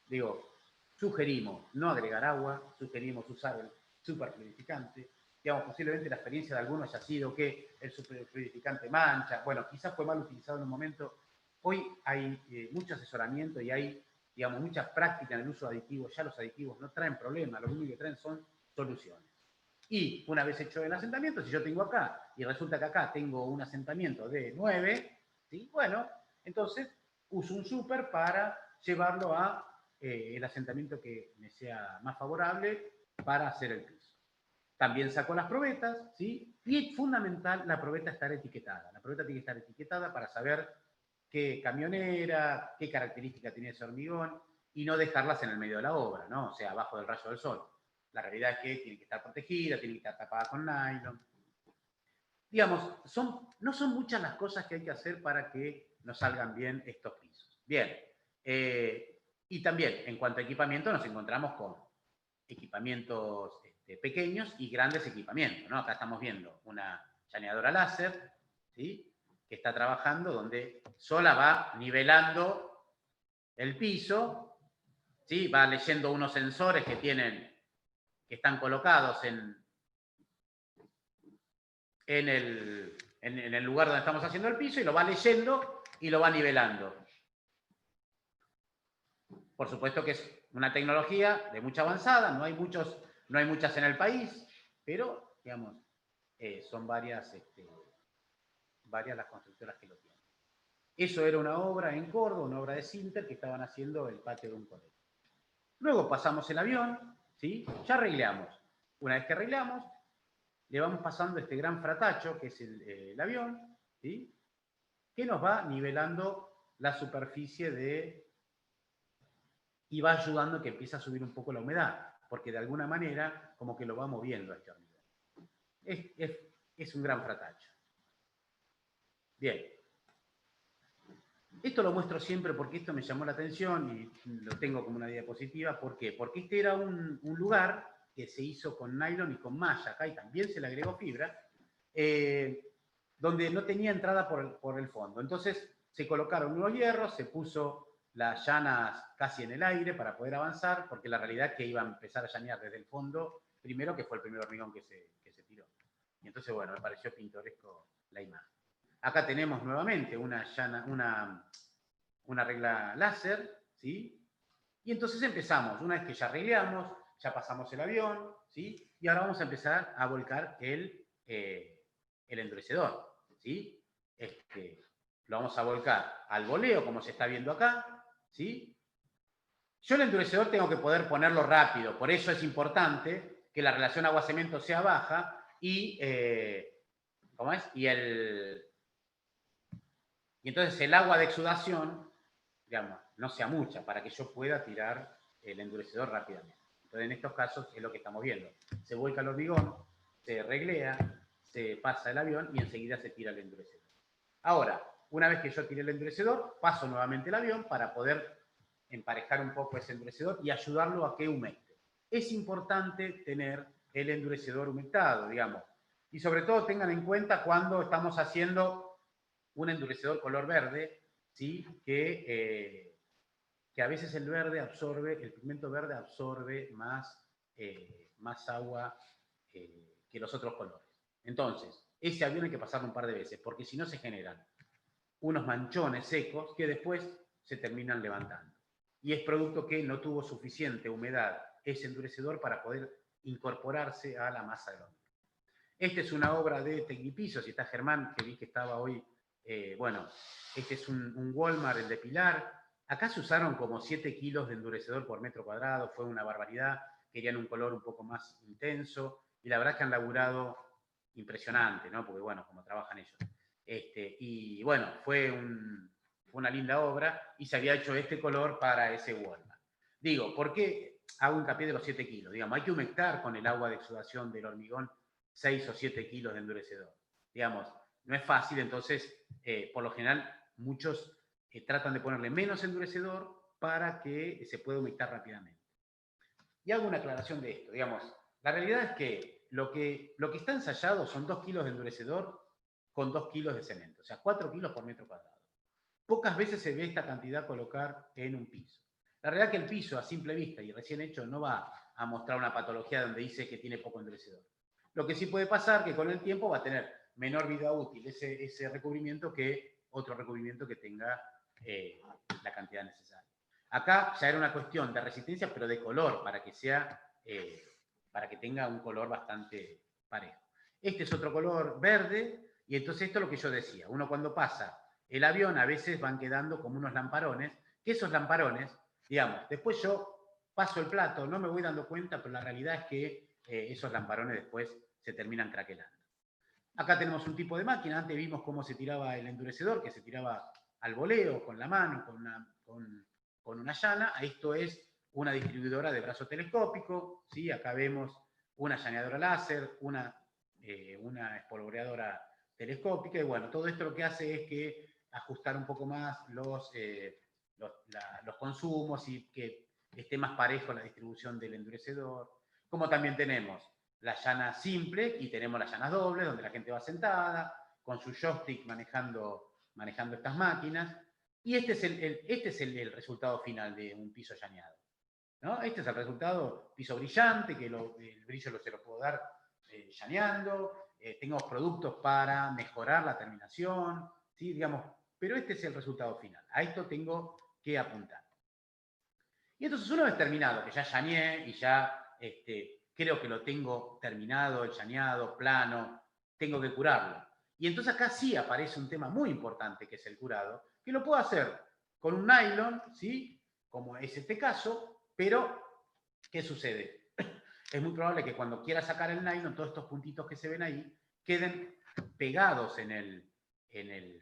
digo, sugerimos no agregar agua, sugerimos usar el superfluidificante. Digamos, posiblemente la experiencia de algunos haya sido que el superfluidificante mancha. Bueno, quizás fue mal utilizado en un momento. Hoy hay mucho asesoramiento y hay, digamos, mucha práctica en el uso de aditivos. Ya los aditivos no traen problemas, lo único que traen son soluciones. Y una vez hecho el asentamiento, si yo tengo acá, y resulta que acá tengo un asentamiento de 9, ¿sí? Bueno, entonces uso un super para llevarlo a el asentamiento que me sea más favorable para hacer el piso. También saco las probetas, ¿sí? Y es fundamental la probeta estar etiquetada. La probeta tiene que estar etiquetada para saber qué camionera, qué característica tiene ese hormigón, y no dejarlas en el medio de la obra, ¿no? O sea, abajo del rayo del sol. La realidad es que tiene que estar protegida, tiene que estar tapada con nylon. Digamos, no son muchas las cosas que hay que hacer para que nos salgan bien estos pisos. Bien. Y también, en cuanto a equipamiento, nos encontramos con equipamientos pequeños y grandes equipamientos, ¿no? Acá estamos viendo una llaneadora láser, ¿sí? que está trabajando, donde sola va nivelando el piso, ¿sí? Va leyendo unos sensores que están colocados en el lugar donde estamos haciendo el piso, y lo va leyendo y lo va nivelando. Por supuesto que es una tecnología de mucha avanzada, no hay muchas en el país, pero, digamos, son varias las constructoras que lo tienen. Eso era una obra en Córdoba, una obra de Sinter, que estaban haciendo el patio de un colegio. Luego pasamos el avión, ¿sí? Ya arreglamos. Una vez que arreglamos, le vamos pasando este gran fratacho, que es el avión, ¿sí? Que nos va nivelando la superficie y va ayudando a que empiece a subir un poco la humedad, porque de alguna manera como que lo va moviendo a este hormigón. Es un gran fratacho. Bien. Esto lo muestro siempre porque esto me llamó la atención y lo tengo como una diapositiva. ¿Por qué? Porque este era un lugar que se hizo con nylon y con malla acá, y también se le agregó fibra, donde no tenía entrada por el fondo. Entonces se colocaron unos hierros, se puso las llanas casi en el aire para poder avanzar, porque la realidad es que iba a empezar a llanear desde el fondo, primero, que fue el primer hormigón que se tiró. Y entonces, bueno, me pareció pintoresco la imagen. Acá tenemos nuevamente una regla láser, ¿sí? Y entonces empezamos, una vez que ya arreglamos, ya pasamos el avión, ¿sí? Y ahora vamos a empezar a volcar el endurecedor, ¿sí? Lo vamos a volcar al voleo, como se está viendo acá, ¿sí? Yo el endurecedor tengo que poder ponerlo rápido, por eso es importante que la relación agua-cemento sea baja y, ¿cómo es? Y entonces el agua de exudación, digamos, no sea mucha, para que yo pueda tirar el endurecedor rápidamente. Entonces, en estos casos es lo que estamos viendo. Se vuelca el hormigón, se reglea, se pasa el avión y enseguida se tira el endurecedor. Ahora, una vez que yo tiré el endurecedor, paso nuevamente el avión para poder emparejar un poco ese endurecedor y ayudarlo a que humecte. Es importante tener el endurecedor humectado, digamos. Y sobre todo tengan en cuenta cuando estamos haciendo un endurecedor color verde, ¿sí? Que a veces el pigmento verde absorbe más agua que los otros colores. Entonces, ese avión hay que pasarlo un par de veces, porque si no se generan unos manchones secos que después se terminan levantando. Y es producto que no tuvo suficiente humedad ese endurecedor para poder incorporarse a la masa del hormigón. Esta es una obra de Tecnipisos, y está Germán, que vi que estaba hoy. Bueno, este es un Walmart, el de Pilar. Acá se usaron como 7 kilos de endurecedor por metro cuadrado, fue una barbaridad. Querían un color un poco más intenso, y la verdad es que han laburado impresionante, ¿no? Porque, bueno, como trabajan ellos. Y bueno, fue una linda obra, y se había hecho este color para ese Walmart. Digo, ¿por qué hago hincapié de los 7 kilos? Digamos, hay que humectar con el agua de exudación del hormigón 6 o 7 kilos de endurecedor. Digamos, no es fácil, entonces, por lo general, muchos tratan de ponerle menos endurecedor para que se pueda humectar rápidamente. Y hago una aclaración de esto, digamos, la realidad es que lo que está ensayado son 2 kilos de endurecedor con 2 kilos de cemento, o sea, 4 kilos por metro cuadrado. Pocas veces se ve esta cantidad colocar en un piso. La realidad es que el piso, a simple vista y recién hecho, no va a mostrar una patología donde dice que tiene poco endurecedor. Lo que sí puede pasar que con el tiempo va a tener menor vida útil ese recubrimiento que otro recubrimiento que tenga la cantidad necesaria. Acá ya era una cuestión de resistencia, pero de color, para que tenga un color bastante parejo. Este es otro color verde, y entonces esto es lo que yo decía. Uno cuando pasa el avión a veces van quedando como unos lamparones, que esos lamparones, digamos, después yo paso el plato, no me voy dando cuenta, pero la realidad es que esos lamparones después se terminan craquelando. Acá tenemos un tipo de máquina. Antes vimos cómo se tiraba el endurecedor, que se tiraba al voleo, con la mano, con una llana. Esto es una distribuidora de brazo telescópico, ¿sí? Acá vemos una llaneadora láser, una espolvoreadora telescópica, y bueno, todo esto lo que hace es que ajustar un poco más los consumos y que esté más parejo la distribución del endurecedor. Como también tenemos la llana simple y tenemos las llanas dobles, donde la gente va sentada, con su joystick manejando estas máquinas. Y este es el resultado final de un piso llaneado, ¿no? Este es el resultado, piso brillante, que el brillo se lo puedo dar llaneando. Tengo productos para mejorar la terminación, ¿sí? Digamos, pero este es el resultado final. A esto tengo que apuntar. Y entonces una vez terminado, que ya llaneé y ya creo que lo tengo terminado, el llaneado, plano, tengo que curarlo. Y entonces acá sí aparece un tema muy importante que es el curado, que lo puedo hacer con un nylon, ¿sí? Como es este caso, pero ¿qué sucede? Es muy probable que cuando quiera sacar el nylon, todos estos puntitos que se ven ahí queden pegados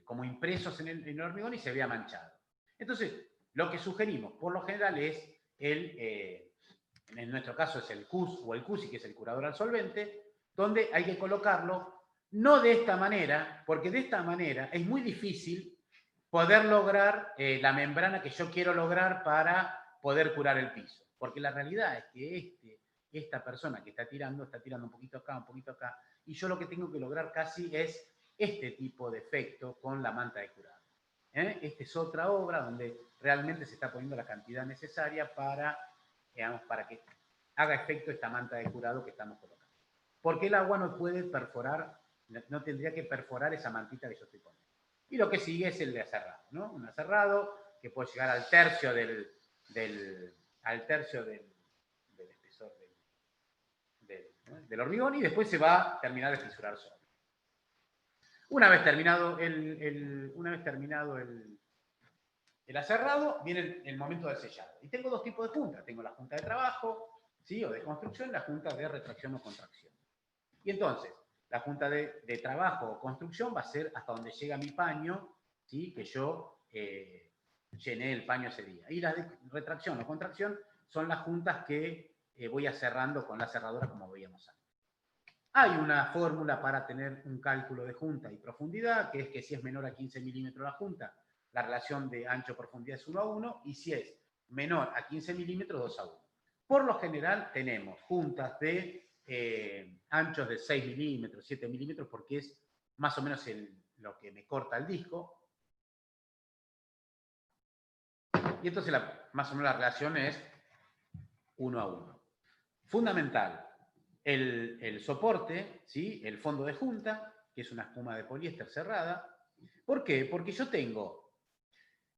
como impresos en el hormigón y se vea manchado. Entonces, lo que sugerimos, por lo general, es en nuestro caso es el CUS o el CUSI, que es el curador al solvente, donde hay que colocarlo no de esta manera, porque de esta manera es muy difícil poder lograr la membrana que yo quiero lograr para poder curar el piso. Porque la realidad es que esta persona que está tirando un poquito acá, y yo lo que tengo que lograr casi es este tipo de efecto con la manta de curado. Esta es otra obra donde realmente se está poniendo la cantidad necesaria para que haga efecto esta manta de curado que estamos colocando. Porque el agua no puede perforar, no tendría que perforar esa mantita que yo estoy poniendo. Y lo que sigue es el de aserrado, ¿no? Un aserrado que puede llegar al tercio del espesor del hormigón y después se va a terminar de fisurar solo. Una vez terminado el aserrado, viene el momento del sellado. Y tengo dos tipos de juntas. Tengo la junta de trabajo, ¿sí? O de construcción, la junta de retracción o contracción. Y entonces, la junta de trabajo o construcción va a ser hasta donde llega mi paño, ¿sí? Que yo llené el paño ese día. Y las de retracción o contracción son las juntas que voy cerrando con la cerradura como veíamos antes. Hay una fórmula para tener un cálculo de junta y profundidad, que es que si es menor a 15 milímetros la junta, la relación de ancho-profundidad es 1 a 1, y si es menor a 15 milímetros, 2 a 1. Por lo general tenemos juntas de anchos de 6 milímetros, 7 milímetros, porque es más o menos lo que me corta el disco. Y entonces más o menos la relación es 1 a 1. Fundamental. El soporte, ¿sí? El fondo de junta, que es una espuma de poliéster cerrada. ¿Por qué? Porque yo tengo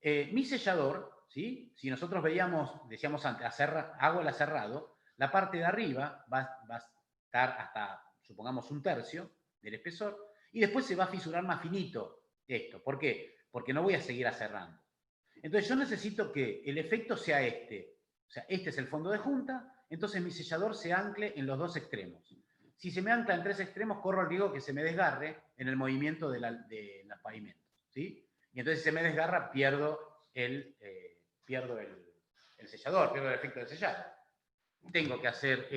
mi sellador, ¿sí? Si nosotros decíamos antes, hago el aserrado, la parte de arriba va a estar hasta, supongamos, un tercio del espesor, y después se va a fisurar más finito esto. ¿Por qué? Porque no voy a seguir aserrando. Entonces yo necesito que el efecto sea este. O sea, este es el fondo de junta, entonces mi sellador se ancle en los dos extremos. Si se me ancla en tres extremos, corro el riesgo que se me desgarre en el movimiento de los pavimentos, ¿sí? Y entonces si se me desgarra, pierdo el sellador, pierdo el efecto del sellado. Tengo que hacer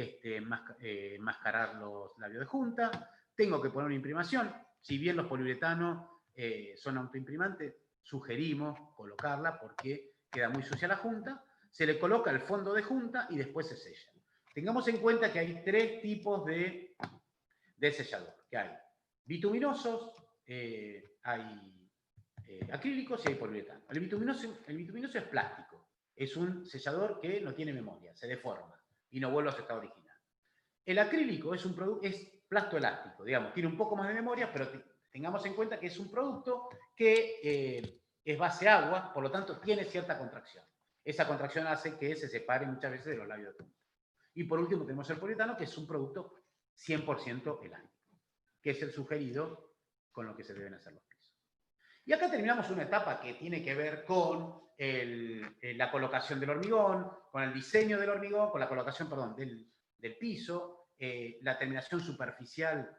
mascarar los labios de junta, tengo que poner una imprimación. Si bien los poliuretanos son autoimprimantes, sugerimos colocarla porque queda muy sucia la junta. Se le coloca el fondo de junta y después se sella. Tengamos en cuenta que hay tres tipos de sellador, que hay bituminosos, hay acrílicos y hay poliuretano. El bituminoso es plástico, es un sellador que no tiene memoria, se deforma y no vuelve a su estado original. El acrílico es plastoelástico, digamos, tiene un poco más de memoria, pero tengamos en cuenta que es un producto que es base agua, por lo tanto tiene cierta contracción. Esa contracción hace que se separe muchas veces de los labios de punta. Y por último tenemos el poliuretano, que es un producto 100% elástico, que es el sugerido con lo que se deben hacer los pisos. Y acá terminamos una etapa que tiene que ver con la colocación del hormigón, con el diseño del hormigón, con la colocación, perdón, del piso, la terminación superficial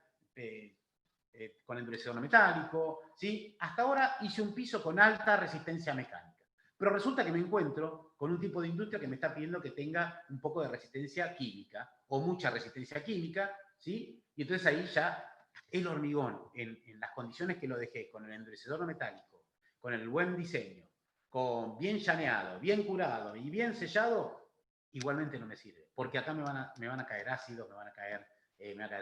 con endurecedor no metálico, ¿sí? Hasta ahora hice un piso con alta resistencia mecánica. Pero resulta que me encuentro con un tipo de industria que me está pidiendo que tenga un poco de resistencia química, o mucha resistencia química, ¿sí? Y entonces ahí ya el hormigón, en las condiciones que lo dejé, con el endurecedor no metálico, con el buen diseño, con bien llaneado, bien curado y bien sellado, igualmente no me sirve. Porque acá me van a caer ácidos, me va a caer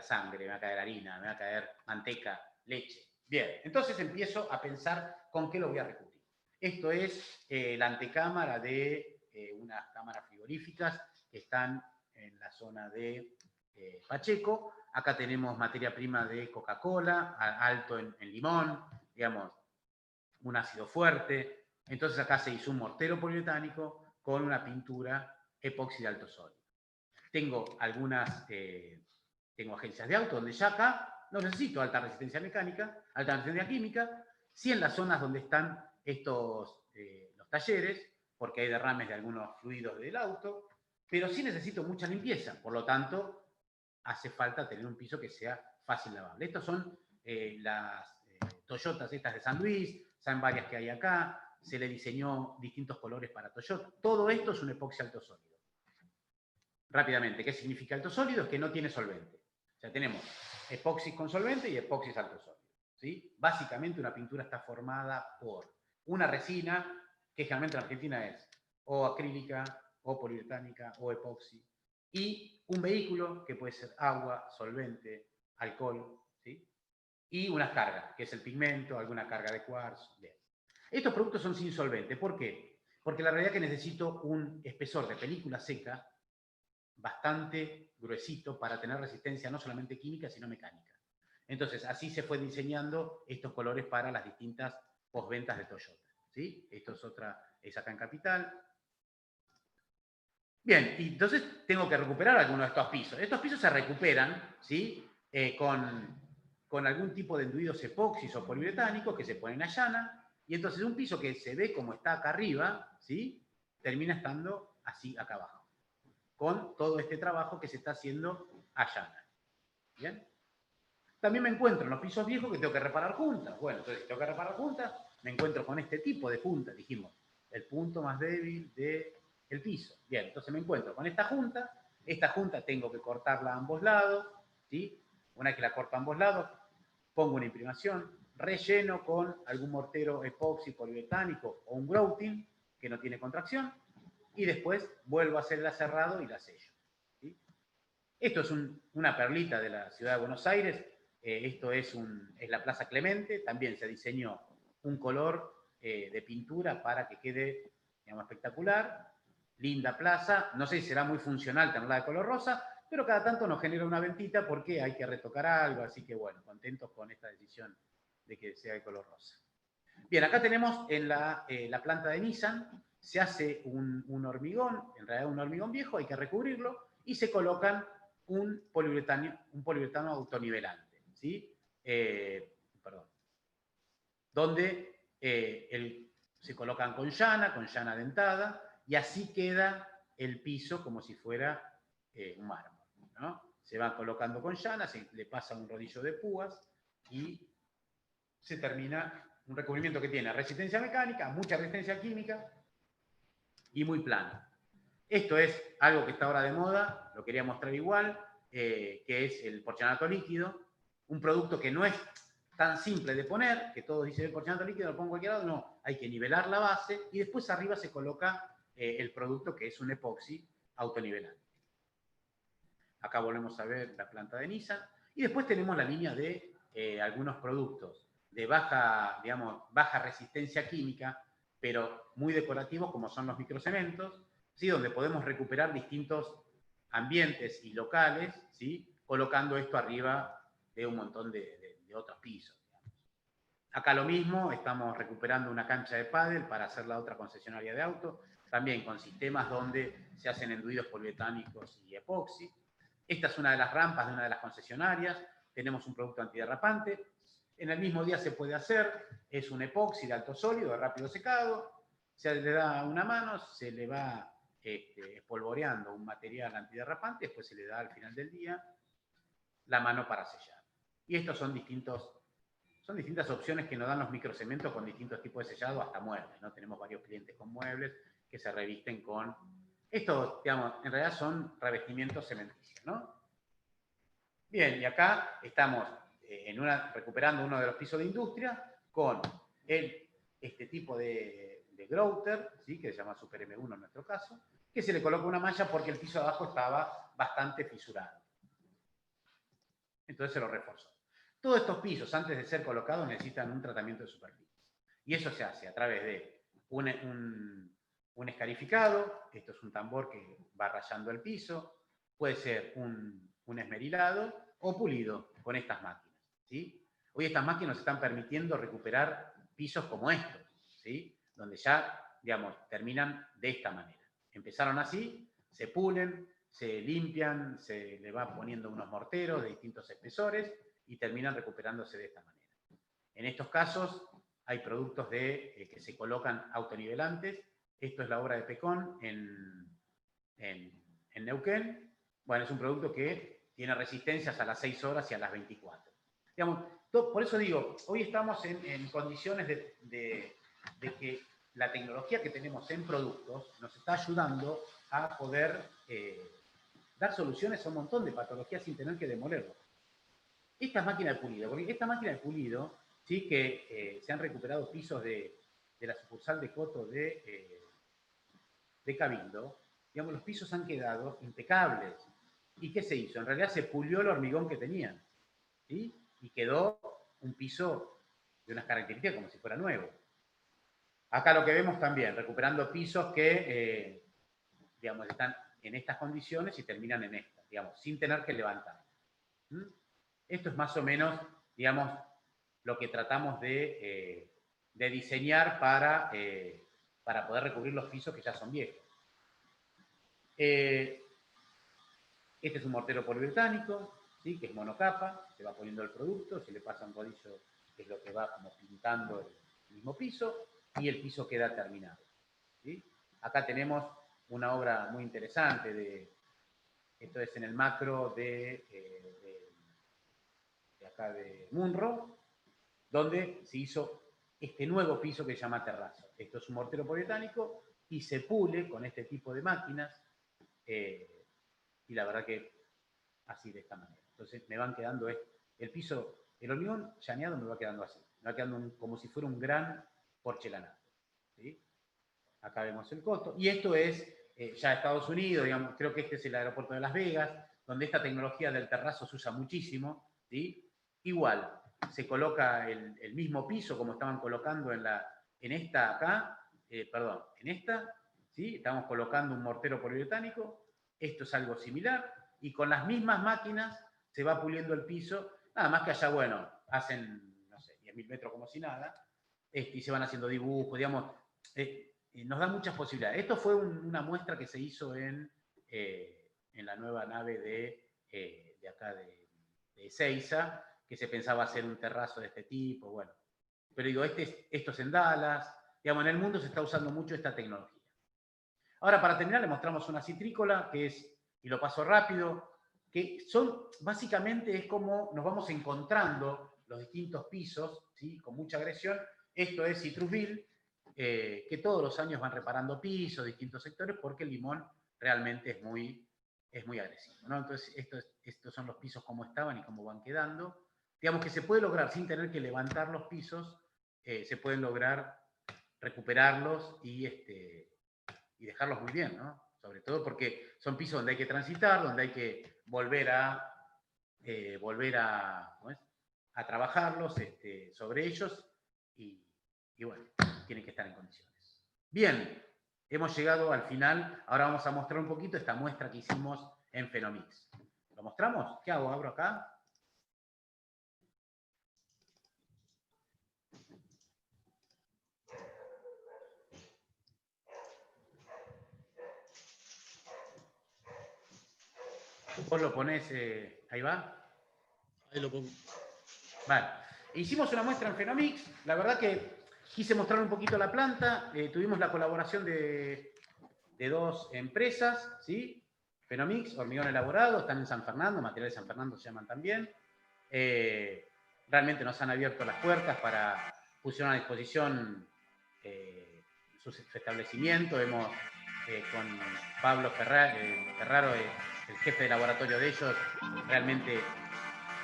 sangre, me va a caer harina, me va a caer manteca, leche. Bien, entonces empiezo a pensar con qué lo voy a recubrir. Esto es la antecámara de unas cámaras frigoríficas que están en la zona de Pacheco. Acá tenemos materia prima de Coca-Cola, alto en limón, digamos, un ácido fuerte. Entonces acá se hizo un mortero poliuretánico con una pintura epoxi de alto sólido. Tengo tengo agencias de auto donde ya acá no necesito alta resistencia mecánica, alta resistencia química, sí en las zonas donde están los talleres, porque hay derrames de algunos fluidos del auto, pero sí necesito mucha limpieza, por lo tanto, hace falta tener un piso que sea fácil lavable. Estas son las Toyotas estas de San Luis, saben varias que hay acá, se le diseñó distintos colores para Toyota. Todo esto es un epoxi alto sólido. Rápidamente, ¿qué significa alto sólido? Es que no tiene solvente. O sea, tenemos epoxis con solvente y epoxis alto sólido, ¿sí? Básicamente una pintura está formada por una resina, que generalmente en Argentina es o acrílica, o poliuretánica, o epoxi, y un vehículo, que puede ser agua, solvente, alcohol, ¿sí? Y unas cargas, que es el pigmento, alguna carga de cuarzo. Bien. Estos productos son sin solvente. ¿Por qué? Porque la realidad es que necesito un espesor de película seca bastante gruesito para tener resistencia no solamente química, sino mecánica. Entonces, así se fue diseñando estos colores para las distintas postventas de Toyota, ¿sí? Esto es acá en Capital. Bien, y entonces tengo que recuperar algunos de estos pisos. Estos pisos se recuperan, ¿sí? Con algún tipo de enduidos epoxis o poliuretánicos que se ponen a llana, y entonces un piso que se ve como está acá arriba, ¿sí? Termina estando así acá abajo, con todo este trabajo que se está haciendo a llana. ¿Bien? También me encuentro en los pisos viejos que tengo que reparar juntas. Bueno, entonces tengo que reparar juntas, me encuentro con este tipo de junta, dijimos, el punto más débil del piso. Bien, entonces me encuentro con esta junta tengo que cortarla a ambos lados, ¿sí? Una vez que la corto a ambos lados, pongo una imprimación, relleno con algún mortero epoxi poliuretánico o un grouting que no tiene contracción, y después vuelvo a hacer el aserrado y la sello, ¿sí? Esto es una perlita de la ciudad de Buenos Aires. Esto es la Plaza Clemente. También se diseñó un color de pintura para que quede, digamos, espectacular. Linda plaza. No sé si será muy funcional tenerla de color rosa, pero cada tanto nos genera una ventita porque hay que retocar algo. Así que, bueno, contentos con esta decisión de que sea de color rosa. Bien, acá tenemos en la planta de Nissan, se hace un hormigón, en realidad un hormigón viejo, hay que recubrirlo, y se colocan un poliuretano autonivelante, ¿sí? Donde se colocan con llana dentada, y así queda el piso como si fuera un mármol, ¿no? Se van colocando con llana, se le pasa un rodillo de púas y se termina un recubrimiento que tiene resistencia mecánica, mucha resistencia química y muy plano. Esto es algo que está ahora de moda, lo quería mostrar igual, que es el porcelanato líquido, un producto que no es tan simple de poner, que todos dicen el porcelanato líquido lo pongo a cualquier lado, no, hay que nivelar la base y después arriba se coloca el producto que es un epoxi autonivelante. Acá volvemos a ver la planta de Nissan y después tenemos la línea de algunos productos de baja resistencia química, pero muy decorativos como son los microcementos, ¿sí? Donde podemos recuperar distintos ambientes y locales, ¿sí? Colocando esto arriba de un montón de otros pisos. Digamos. Acá lo mismo, estamos recuperando una cancha de pádel para hacer la otra concesionaria de auto, también con sistemas donde se hacen enduidos poliuretánicos y epoxi. Esta es una de las rampas de una de las concesionarias, tenemos un producto antiderrapante, en el mismo día se puede hacer, es un epoxi de alto sólido, de rápido secado, se le da una mano, se le va espolvoreando un material antiderrapante, después se le da al final del día la mano para sellar. Y estos son distintas opciones que nos dan los microcementos con distintos tipos de sellado hasta muebles, ¿no? Tenemos varios clientes con muebles que se revisten con... Estos, digamos, en realidad son revestimientos cementicios, ¿no? Bien, y acá estamos recuperando uno de los pisos de industria con este tipo de grouter, ¿sí? Que se llama Super M1 en nuestro caso, que se le coloca una malla porque el piso de abajo estaba bastante fisurado. Entonces se lo reforzó. Todos estos pisos, antes de ser colocados, necesitan un tratamiento de superficie. Y eso se hace a través de un escarificado, esto es un tambor que va rayando el piso, puede ser un esmerilado o pulido con estas máquinas, ¿sí? Hoy estas máquinas nos están permitiendo recuperar pisos como estos, ¿sí? Donde ya, digamos, terminan de esta manera. Empezaron así, se pulen, se limpian, se le va poniendo unos morteros de distintos espesores y terminan recuperándose de esta manera. En estos casos hay productos que se colocan autonivelantes. Esto es la obra de Pecón en Neuquén. Bueno, es un producto que tiene resistencias a las 6 horas y a las 24. Digamos, por eso digo, hoy estamos en condiciones de que la tecnología que tenemos en productos nos está ayudando a poder dar soluciones a un montón de patologías sin tener que demolerlo. Esta máquina de pulido, porque esta máquina de pulido, sí que se han recuperado pisos de la sucursal de Coto de Cabildo, digamos, los pisos han quedado impecables. ¿Y qué se hizo? En realidad se pulió el hormigón que tenían, ¿sí? Y quedó un piso de unas características como si fuera nuevo. Acá lo que vemos también, recuperando pisos que, digamos, están en estas condiciones y terminan en estas, digamos, sin tener que levantar. Esto es más o menos, digamos, lo que tratamos de diseñar para poder recubrir los pisos que ya son viejos. Este es un mortero poliuretánico, ¿sí? Que es monocapa, se va poniendo el producto, se le pasa un rodillo, que es lo que va como pintando el mismo piso, y el piso queda terminado, ¿sí? Acá tenemos una obra muy interesante, esto es en el macro de acá de Munro, donde se hizo este nuevo piso que se llama terrazo. Esto es un mortero poliuretánico y se pule con este tipo de máquinas, y la verdad que así, de esta manera. Entonces me van quedando el piso, el hormigón llaneado me va quedando así, me va quedando como si fuera un gran porcelanato, ¿sí? Acá vemos el costo, y esto es ya Estados Unidos, digamos, creo que este es el aeropuerto de Las Vegas, donde esta tecnología del terrazo se usa muchísimo, ¿sí? Igual, se coloca el mismo piso como estaban colocando en esta acá, perdón, en esta, ¿sí? Estamos colocando un mortero poliuretánico, esto es algo similar, y con las mismas máquinas se va puliendo el piso, nada más que allá, bueno, hacen, no sé, 10.000 metros como si nada, y se van haciendo dibujos, digamos, nos da muchas posibilidades. Esto fue una muestra que se hizo en la nueva nave de acá de Ezeiza, que se pensaba hacer un terrazo de este tipo, bueno. Pero digo, esto es en Dallas, digamos, en el mundo se está usando mucho esta tecnología. Ahora, para terminar, le mostramos una citrícola, que es, y lo paso rápido, que básicamente es como nos vamos encontrando los distintos pisos, ¿sí? Con mucha agresión. Esto es Citrusville, que todos los años van reparando pisos, distintos sectores, porque el limón realmente es muy agresivo, ¿no? Entonces, estos son los pisos como estaban y cómo van quedando. Digamos que se puede lograr, sin tener que levantar los pisos, se pueden lograr recuperarlos y dejarlos muy bien, ¿no? Sobre todo porque son pisos donde hay que transitar, donde hay que volver a trabajarlos sobre ellos y bueno, tienen que estar en condiciones. Bien, hemos llegado al final. Ahora vamos a mostrar un poquito esta muestra que hicimos en Fenomix. ¿Lo mostramos? ¿Qué hago? ¿Abro acá? Vos lo ponés, ahí va. Ahí lo pongo. Vale. Hicimos una muestra en Fenomix. La verdad que quise mostrar un poquito la planta. Tuvimos la colaboración de dos empresas, ¿sí? Fenomix, hormigón elaborado, están en San Fernando, Materiales San Fernando se llaman también. Realmente nos han abierto las puertas para pusieron a disposición su establecimiento. Con Pablo Ferraro, el jefe de laboratorio de ellos, realmente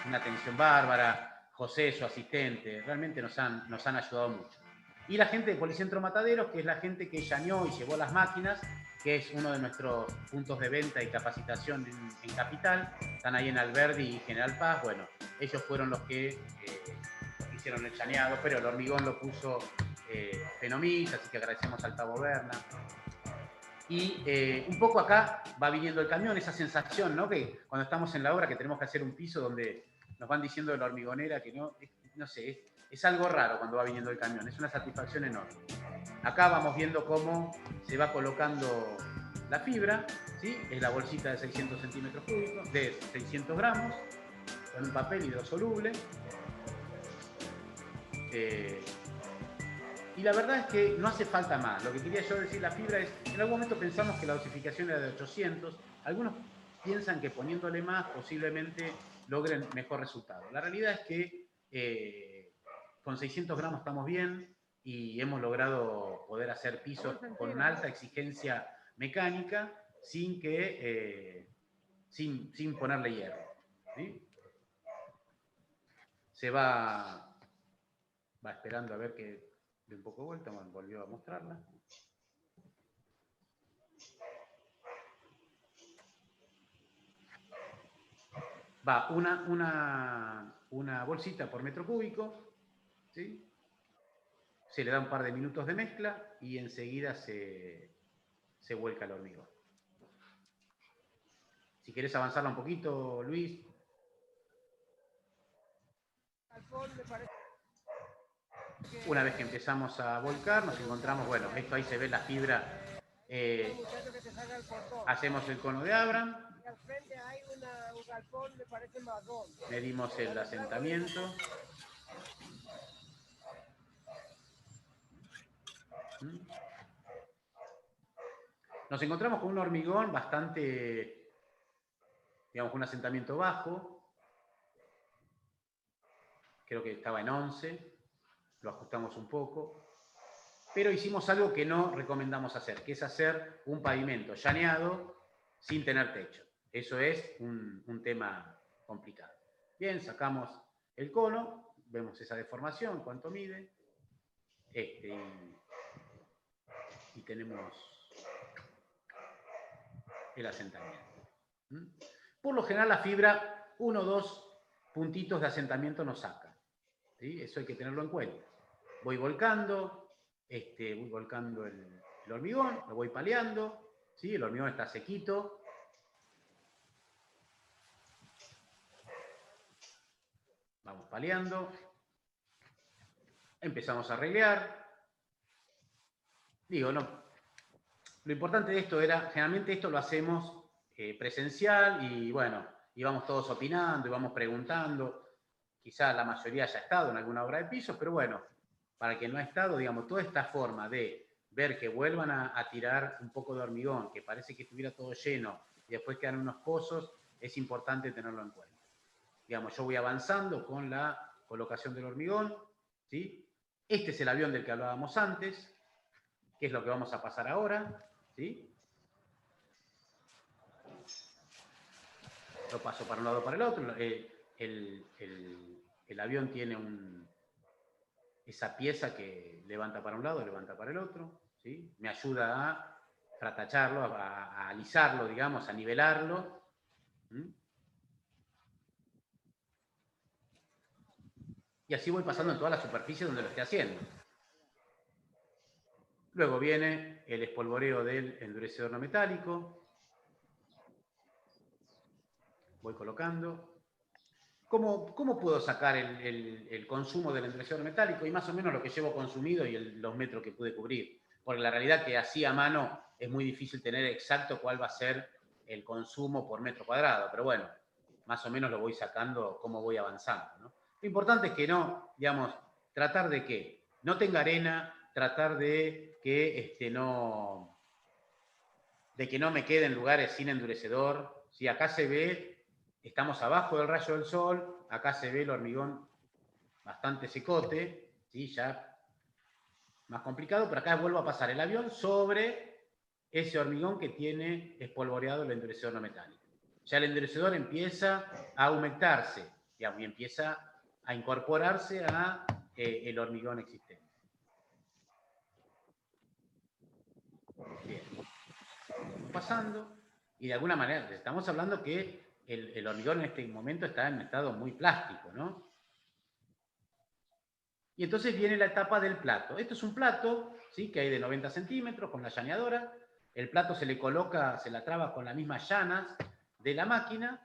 una atención bárbara. José, su asistente, realmente nos han ayudado mucho. Y la gente de Policentro Mataderos, que es la gente que llaneó y llevó las máquinas, que es uno de nuestros puntos de venta y capacitación en Capital. Están ahí en Alberdi y General Paz. Bueno, ellos fueron los que hicieron el llaneado, pero el hormigón lo puso Fenomix, así que agradecemos al Tavo Berna. Y un poco acá va viniendo el camión, esa sensación, ¿no? Que cuando estamos en la obra que tenemos que hacer un piso donde nos van diciendo de la hormigonera que no sé, es algo raro cuando va viniendo el camión, es una satisfacción enorme. Acá vamos viendo cómo se va colocando la fibra, ¿sí? Es la bolsita de 600 centímetros cúbicos, de 600 gramos, con un papel hidrosoluble. Y la verdad es que no hace falta más. Lo que quería yo decir, la fibra es, en algún momento pensamos que la dosificación era de 800, algunos piensan que poniéndole más posiblemente logren mejor resultado. La realidad es que con 600 gramos estamos bien y hemos logrado poder hacer pisos con una alta exigencia mecánica sin ponerle hierro, ¿sí? Se va esperando a ver que de un poco de vuelta, bueno, volvió a mostrarla. Va una bolsita por metro cúbico, ¿sí? Se le da un par de minutos de mezcla y enseguida se vuelca el hormigón. Si querés avanzarla un poquito, Luis. Una vez que empezamos a volcar, nos encontramos, bueno, esto ahí se ve la fibra. Hacemos el cono de Abraham. Medimos el asentamiento. Nos encontramos con un hormigón bastante, digamos, con un asentamiento bajo. Creo que estaba en 11. Lo ajustamos un poco. Pero hicimos algo que no recomendamos hacer, que es hacer un pavimento llaneado sin tener techo. Eso es un tema complicado. Bien, sacamos el cono, vemos esa deformación, cuánto mide, y tenemos el asentamiento. Por lo general la fibra, 1 o 2 puntitos de asentamiento nos saca, ¿sí? Eso hay que tenerlo en cuenta. Voy volcando el hormigón, lo voy paleando, ¿sí? El hormigón está sequito. Vamos paleando. Empezamos a arreglar. Digo, no. Lo importante de esto era, generalmente esto lo hacemos presencial y bueno, y vamos todos opinando y vamos preguntando. Quizá la mayoría haya estado en alguna obra de piso, pero bueno, para el que no ha estado, digamos, toda esta forma de ver que vuelvan a tirar un poco de hormigón, que parece que estuviera todo lleno y después quedan unos pozos, es importante tenerlo en cuenta. Digamos, yo voy avanzando con la colocación del hormigón, ¿sí? Este es el avión del que hablábamos antes, que es lo que vamos a pasar ahora, ¿sí? Lo paso para un lado o para el otro. El avión tiene esa pieza que levanta para un lado, levanta para el otro, ¿sí? Me ayuda a fratacharlo, a alisarlo, digamos, a nivelarlo. Y así voy pasando en toda la superficie donde lo esté haciendo. Luego viene el espolvoreo del endurecedor no metálico. Voy colocando. ¿Cómo puedo sacar el consumo del endurecedor metálico? Y más o menos lo que llevo consumido y los metros que pude cubrir. Porque la realidad que así a mano es muy difícil tener exacto cuál va a ser el consumo por metro cuadrado. Pero bueno, más o menos lo voy sacando cómo voy avanzando, ¿no? Lo importante es que no, digamos, tratar de que no tenga arena, tratar de que no me quede en lugares sin endurecedor. Si acá se ve, estamos abajo del rayo del sol, acá se ve el hormigón bastante secote, ¿sí? Ya más complicado, pero acá vuelvo a pasar el avión sobre ese hormigón que tiene espolvoreado el endurecedor no metálico. Ya el endurecedor empieza a aumentarse, digamos, y empieza a incorporarse a el hormigón existente. Bien. Pasando, y de alguna manera, estamos hablando que el hormigón en este momento está en un estado muy plástico, ¿no? Y entonces viene la etapa del plato. Esto es un plato, ¿sí?, que hay de 90 centímetros con la llaneadora. El plato se le coloca, se la traba con las mismas llanas de la máquina.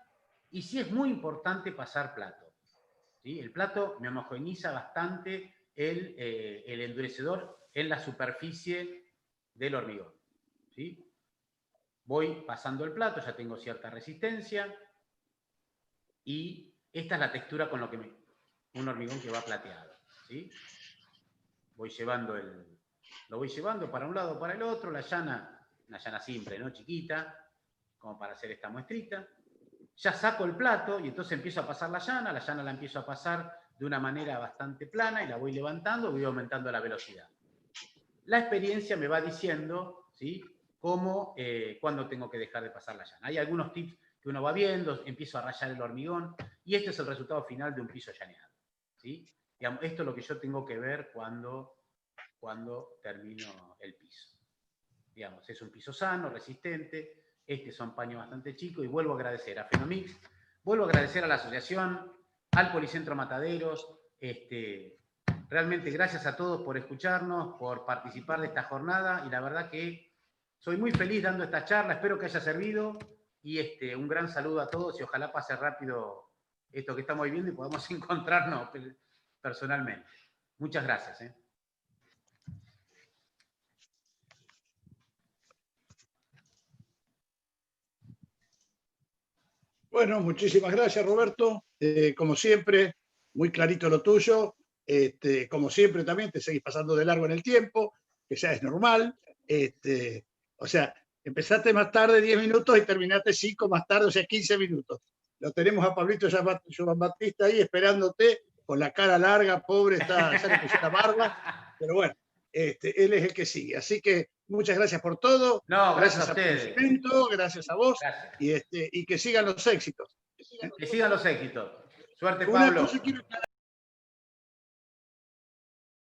Y sí es muy importante pasar plato, ¿sí? El plato me homogeneiza bastante el endurecedor en la superficie del hormigón, ¿sí? Voy pasando el plato, ya tengo cierta resistencia. Y esta es la textura con lo que un hormigón que va plateado, ¿sí? Lo voy llevando para un lado, para el otro, la llana, una llana simple, ¿no? Chiquita, como para hacer esta muestrita. Ya saco el plato y entonces empiezo a pasar la llana la empiezo a pasar de una manera bastante plana y la voy levantando, voy aumentando la velocidad. La experiencia me va diciendo, ¿sí?, cómo, cuándo tengo que dejar de pasar la llana. Hay algunos tips que uno va viendo, empiezo a rayar el hormigón y este es el resultado final de un piso llaneado, ¿sí? Digamos, esto es lo que yo tengo que ver cuando termino el piso. Digamos, es un piso sano, resistente, son paños bastante chicos y vuelvo a agradecer a Fenomix, vuelvo a agradecer a la asociación, al Policentro Mataderos, realmente gracias a todos por escucharnos, por participar de esta jornada y la verdad que soy muy feliz dando esta charla, espero que haya servido y un gran saludo a todos y ojalá pase rápido esto que estamos viviendo y podamos encontrarnos personalmente. Muchas gracias. Bueno, muchísimas gracias, Roberto. Como siempre, muy clarito lo tuyo. Como siempre, también te seguís pasando de largo en el tiempo, que ya es normal. O sea, empezaste más tarde 10 minutos y terminaste 5 más tarde, o sea, 15 minutos. Lo tenemos a Pablito Joan Batista ahí esperándote, con la cara larga, pobre, ya le puse la barba, pero bueno, él es el que sigue. Así que muchas gracias por todo. No, gracias a ustedes. Gracias a vos. Gracias. Y que sigan los éxitos. Que sigan los éxitos. Suerte, Una Pablo. cosa quiero aclarar.